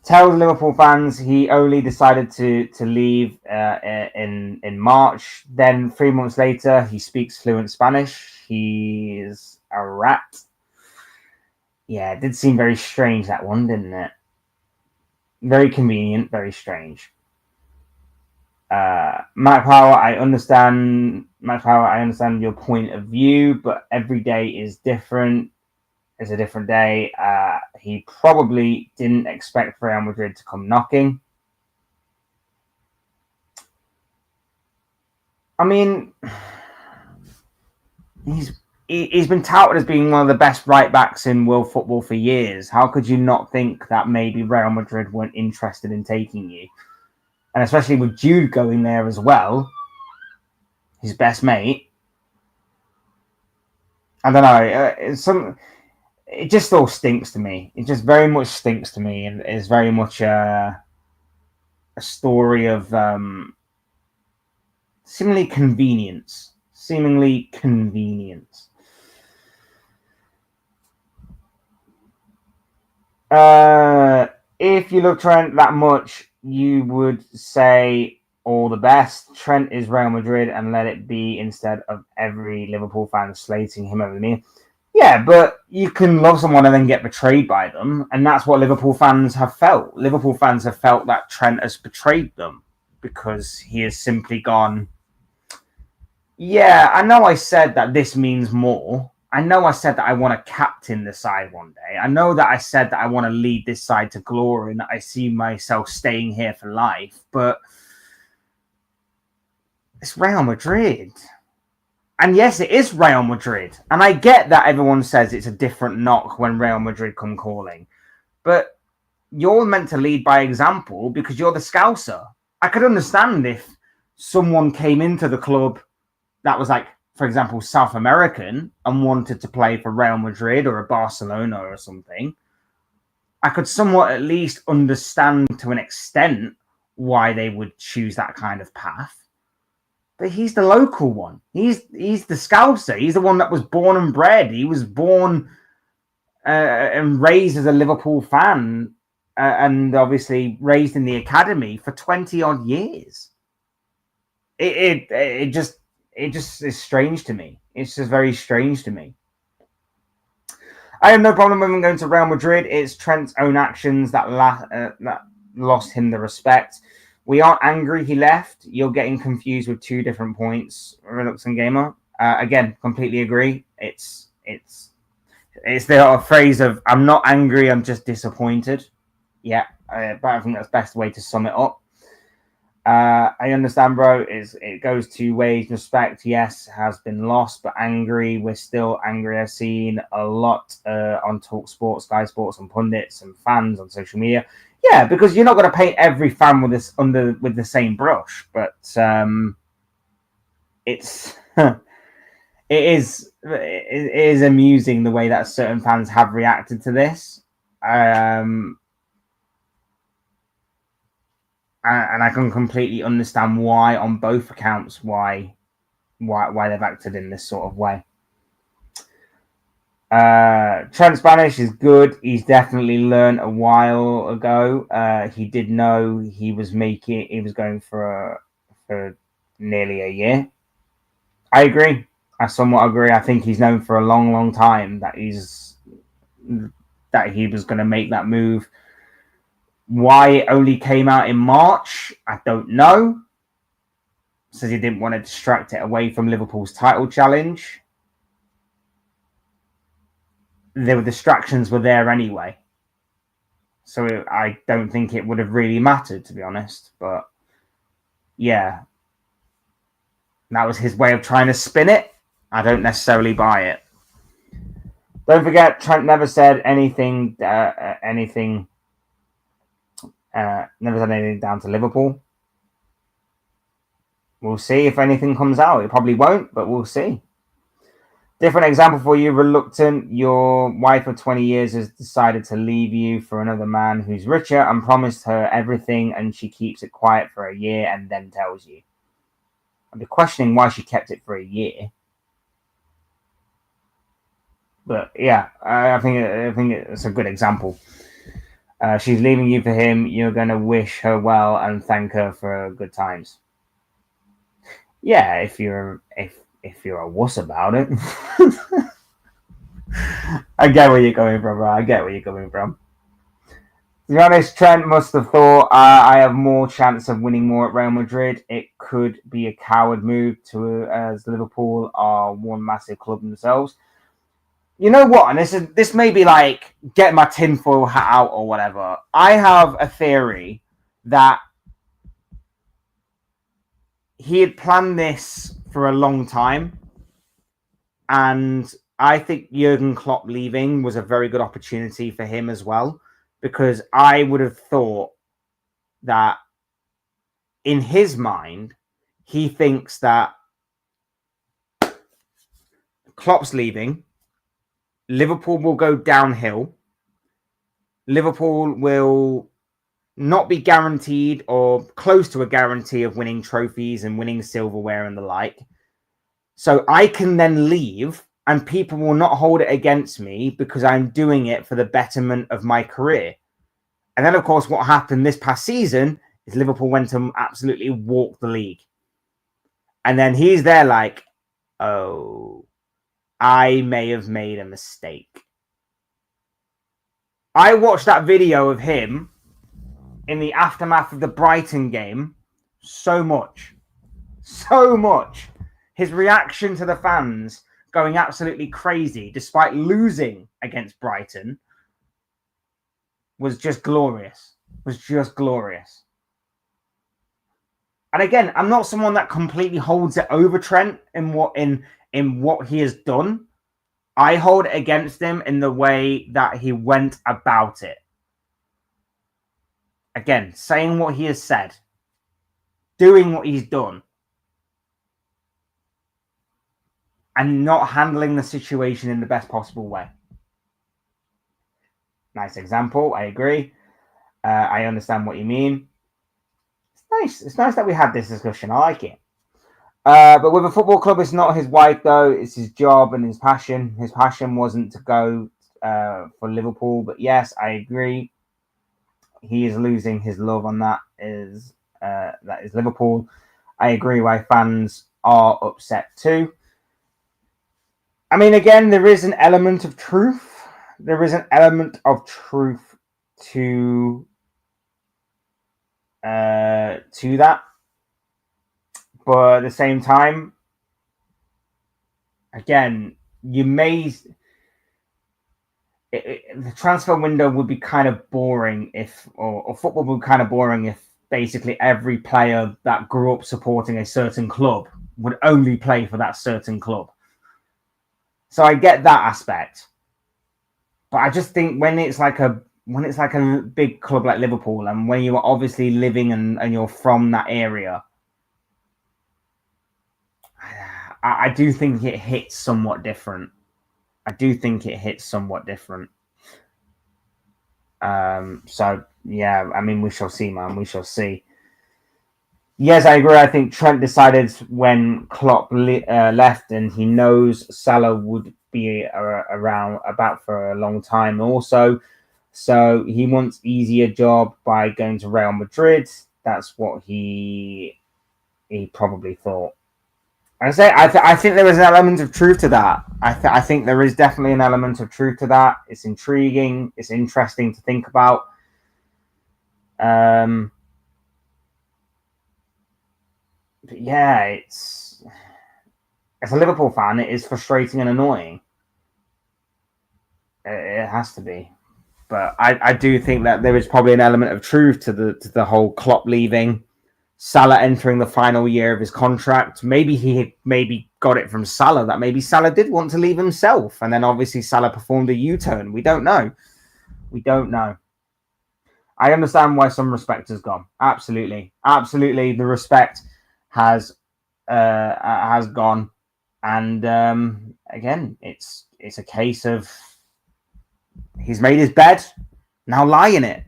Tells Liverpool fans he only decided to leave in March. Then 3 months later, he speaks fluent Spanish. He's a rat. Yeah, it did seem very strange, that one, didn't it? Very convenient, very strange. Matt Power, I understand. Matt Power, I understand your point of view, but every day is different. It's a different day. He probably didn't expect Real Madrid to come knocking. I mean, he's been touted as being one of the best right backs in world football for years. How could you not think that maybe Real Madrid weren't interested in taking you? And especially with Jude going there as well, his best mate. I don't know. It just all stinks to me. It just very much stinks to me, and is very much a story of seemingly convenience. Seemingly convenience. If you love Trent that much, you would say all the best. Trent is Real Madrid, and let it be, instead of every Liverpool fan slating him over me. Yeah, but you can love someone and then get betrayed by them, and that's what Liverpool fans have felt. Liverpool fans have felt that Trent has betrayed them because he has simply gone, yeah, I know I said that this means more. I know I said that I want to captain the side one day. I know that I said that I want to lead this side to glory and that I see myself staying here for life, but it's Real Madrid. And yes, it is Real Madrid. And I get that everyone says it's a different knock when Real Madrid come calling. But you're meant to lead by example because you're the Scouser. I could understand if someone came into the club that was like, for example, South American and wanted to play for Real Madrid or a Barcelona or something. I could somewhat at least understand to an extent why they would choose that kind of path. But he's the local one. He's the Scouser. He's the one that was born and bred. He was born and raised as a Liverpool fan, and obviously raised in the academy for 20 odd years. It just is strange to me. It's just very strange to me. I have no problem with him going to Real Madrid. It's Trent's own actions that lost him the respect. We aren't angry he left. You're getting confused with two different points, Redux and Gamer. Again, completely agree. It's the phrase of I'm not angry, I'm just disappointed. Yeah, but I think that's the best way to sum it up. I understand, bro. It goes two ways. Respect, yes, has been lost, but angry, we're still angry. I've seen a lot on Talk Sports, Sky Sports, and pundits and fans on social media. Yeah, because you're not going to paint every fan with the same brush, but it's it is amusing the way that certain fans have reacted to this. And I can completely understand why on both accounts why they've acted in this sort of way. Trent Spanish is good. He's definitely learned a while ago. He did know he was going for nearly a year. I agree. I somewhat agree. I think he's known for a long, long time that he's that he was going to make that move. Why it only came out in March, I don't know. Says he didn't want to distract it away from Liverpool's title challenge. The distractions were there anyway. So I don't think it would have really mattered, to be honest. But yeah, that was his way of trying to spin it. I don't necessarily buy it. Don't forget, Trent never said anything. Never said anything down to Liverpool. We'll see if anything comes out. It probably won't, but we'll see. Different example for you, reluctant. Your wife of 20 years has decided to leave you for another man who's richer and promised her everything, and she keeps it quiet for a year and then tells you. I'd be questioning why she kept it for a year. But yeah, I think it's a good example. She's leaving you for him. You're going to wish her well and thank her for good times. Yeah, if you're a wuss about it. I get where you're coming from, bro. I get where you're coming from. To be honest, Trent must have thought I have more chance of winning more at Real Madrid. It could be a coward move as Liverpool are one massive club themselves. You know what? And this may be like get my tinfoil hat out or whatever. I have a theory that he had planned this for a long time, and I think Jurgen Klopp leaving was a very good opportunity for him as well, because I would have thought that in his mind, he thinks that Klopp's leaving, Liverpool will go downhill, Liverpool will not be guaranteed or close to a guarantee of winning trophies and winning silverware and the like. So I can then leave and people will not hold it against me because I'm doing it for the betterment of my career. And then, of course, what happened this past season is Liverpool went and absolutely walked the league. And then he's there like, oh, I may have made a mistake. I watched that video of him in the aftermath of the Brighton game so much. His reaction to the fans going absolutely crazy despite losing against Brighton was just glorious. And again, I'm not someone that completely holds it over Trent in what he has done. I hold it against him in the way that he went about it. Again, saying what he has said, doing what he's done, and not handling the situation in the best possible way. Nice example. I agree. I understand what you mean. It's nice. It's nice that we had this discussion. I like it. But with a football club, it's not his wife, though. It's his job and his passion. His passion wasn't to go for Liverpool. But yes, I agree. He is losing his love on that is Liverpool. I agree why fans are upset too. I mean, again, there is an element of truth. There is an element of truth to that. But at the same time, again, the transfer window would be kind of boring or football would be kind of boring if basically every player that grew up supporting a certain club would only play for that certain club. So I get that aspect. But I just think when it's like a big club like Liverpool and when you are obviously living and you're from that area, I do think it hits somewhat different. So, yeah, I mean, we shall see, man. We shall see. Yes, I agree. I think Trent decided when Klopp left and he knows Salah would be around about for a long time also. So he wants easier job by going to Real Madrid. That's what he probably thought. I think there is an element of truth to that. I think there is definitely an element of truth to that. It's intriguing. It's interesting to think about. But yeah, it's as a Liverpool fan, it is frustrating and annoying. It has to be. But I do think that there is probably an element of truth to the whole Klopp leaving, Salah entering the final year of his contract. Maybe he got it from Salah that maybe Salah did want to leave himself, and then obviously Salah performed a U-turn. We don't know. I understand why some respect has gone. Absolutely, the respect has gone, and again, it's a case of he's made his bed, now lie in it.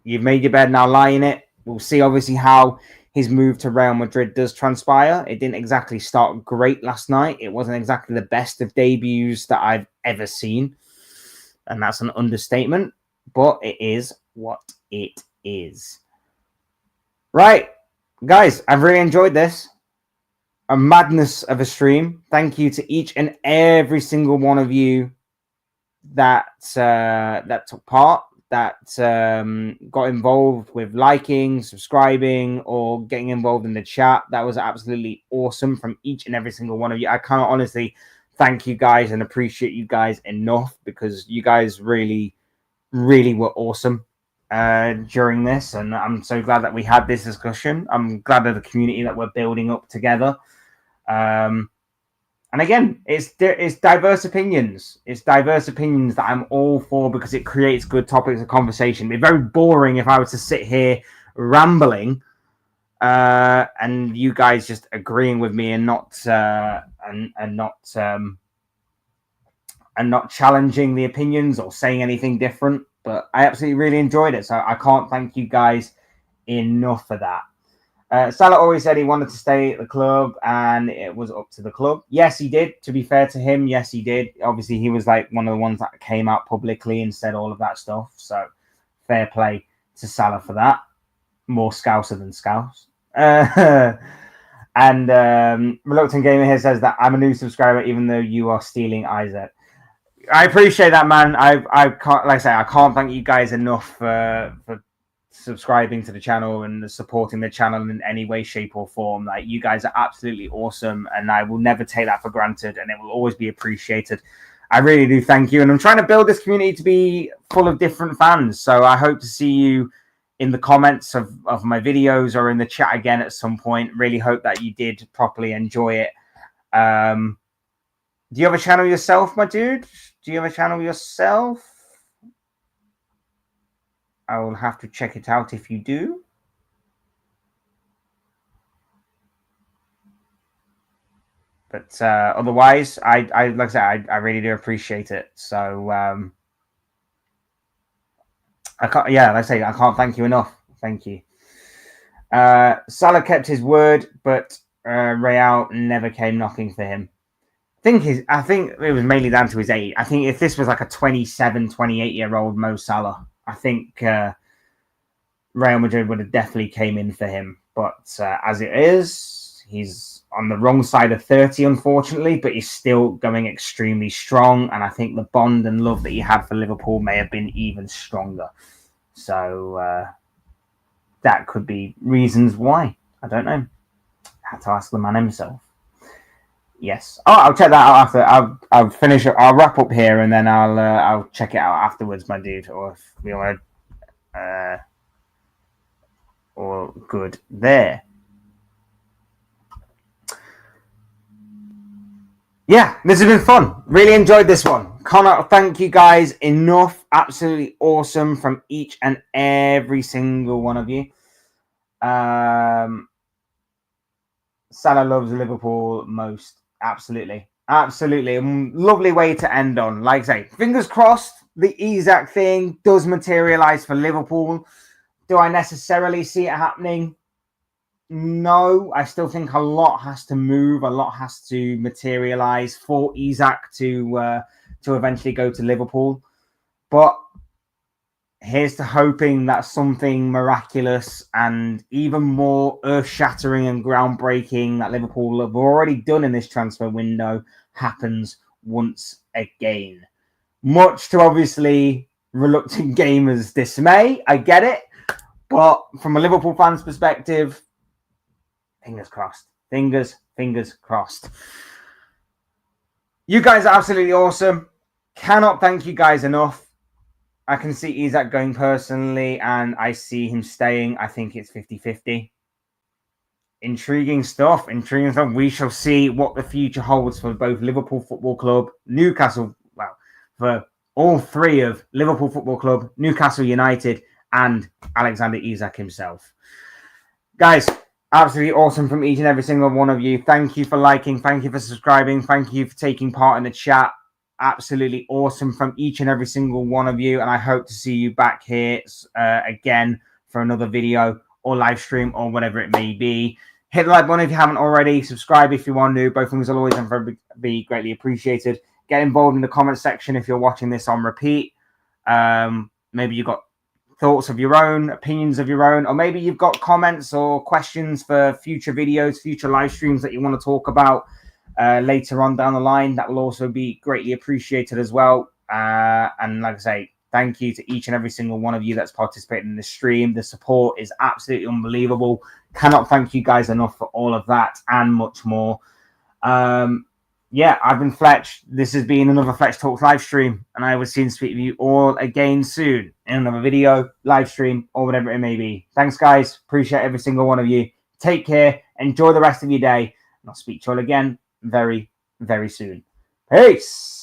You've made your bed, now lie in it. We'll see, obviously, how his move to Real Madrid does transpire. It didn't exactly start great last night. It wasn't exactly the best of debuts that I've ever seen, and that's an understatement, but it is what it is. Right, guys, I've really enjoyed this. A madness of a stream. Thank you to each and every single one of you that took part, that got involved with liking, subscribing, or getting involved in the chat. That was absolutely awesome from each and every single one of you. I can't honestly thank you guys and appreciate you guys enough, because you guys really, really were awesome during this, and I'm so glad that we had this discussion. I'm glad of the community that we're building up together. And again, it's diverse opinions. It's diverse opinions that I'm all for, because it creates good topics of conversation. It'd be very boring if I was to sit here rambling and you guys just agreeing with me and not challenging the opinions or saying anything different. But I absolutely really enjoyed it, so I can't thank you guys enough for that. Salah always said he wanted to stay at the club, and it was up to the club. Yes, he did. To be fair to him, yes, he did. Obviously, he was like one of the ones that came out publicly and said all of that stuff. So, fair play to Salah for that. More Scouser than Scouse. And Reluctant Gamer here says that I'm a new subscriber, even though you are stealing Isaac. I appreciate that, man. I can't, like I say, I can't thank you guys enough for subscribing to the channel and supporting the channel in any way, shape, or form. Like, you guys are absolutely awesome, and I will never take that for granted, and it will always be appreciated. I really do thank you, and I'm trying to build this community to be full of different fans, so I hope to see you in the comments of my videos or in the chat again at some point. Really hope that you did properly enjoy it. Do you have a channel yourself, my dude? Do you have a channel yourself? I will have to check it out if you do. But otherwise, I like I said, I really do appreciate it. So I can't. Yeah, like I say, I can't thank you enough. Thank you. Salah kept his word, but Real never came knocking for him. I think it was mainly down to his age. I think if this was like a 27, 28-year-old Mo Salah, I think Real Madrid would have definitely came in for him. But as it is, he's on the wrong side of 30, unfortunately, but he's still going extremely strong. And I think the bond and love that he had for Liverpool may have been even stronger. So that could be reasons why. I don't know. I had to ask the man himself. Yes. Oh, I'll check that out after. I'll finish. I'll wrap up here, and then I'll check it out afterwards, my dude. Or if we want to, or good there. Yeah, this has been fun. Really enjoyed this one. Cannot thank you guys enough. Absolutely awesome from each and every single one of you. Salah loves Liverpool most. Absolutely. Lovely way to end on. Like I say, fingers crossed the Isak thing does materialize for Liverpool. Do I necessarily see it happening? No. I still think a lot has to move. A lot has to materialize for Isak to eventually go to Liverpool. But here's to hoping that something miraculous and even more earth-shattering and groundbreaking that Liverpool have already done in this transfer window happens once again. Much to obviously reluctant gamers' dismay, I get it. But from a Liverpool fan's perspective, fingers crossed. Fingers crossed. You guys are absolutely awesome. Cannot thank you guys enough. I can see Isak going personally, and I see him staying. I think it's 50-50. Intriguing stuff. We shall see what the future holds for both Liverpool Football Club, Newcastle, for all three of Liverpool Football Club, Newcastle United, and Alexander Isak himself. Guys, absolutely awesome from each and every single one of you. Thank you for liking. Thank you for subscribing. Thank you for taking part in the chat. Absolutely awesome from each and every single one of you. And I hope to see you back here again for another video or live stream or whatever it may be. Hit the like button if you haven't already. Subscribe if you want to. Both things will always be greatly appreciated. Get involved in the comment section if you're watching this on repeat. Maybe you've got thoughts of your own, opinions of your own, or maybe you've got comments or questions for future videos, future live streams that you want to talk about later on down the line. That will also be greatly appreciated as well. And like I say, thank you to each and every single one of you that's participated in this stream. The support is absolutely unbelievable. Cannot thank you guys enough for all of that and much more. Yeah, I've been Fletch. This has been another Fletch Talks live stream, and I will see and speak with you all again soon in another video, live stream, or whatever it may be. Thanks, guys. Appreciate every single one of you. Take care. Enjoy the rest of your day, and I'll speak to you all again very, very soon. Peace.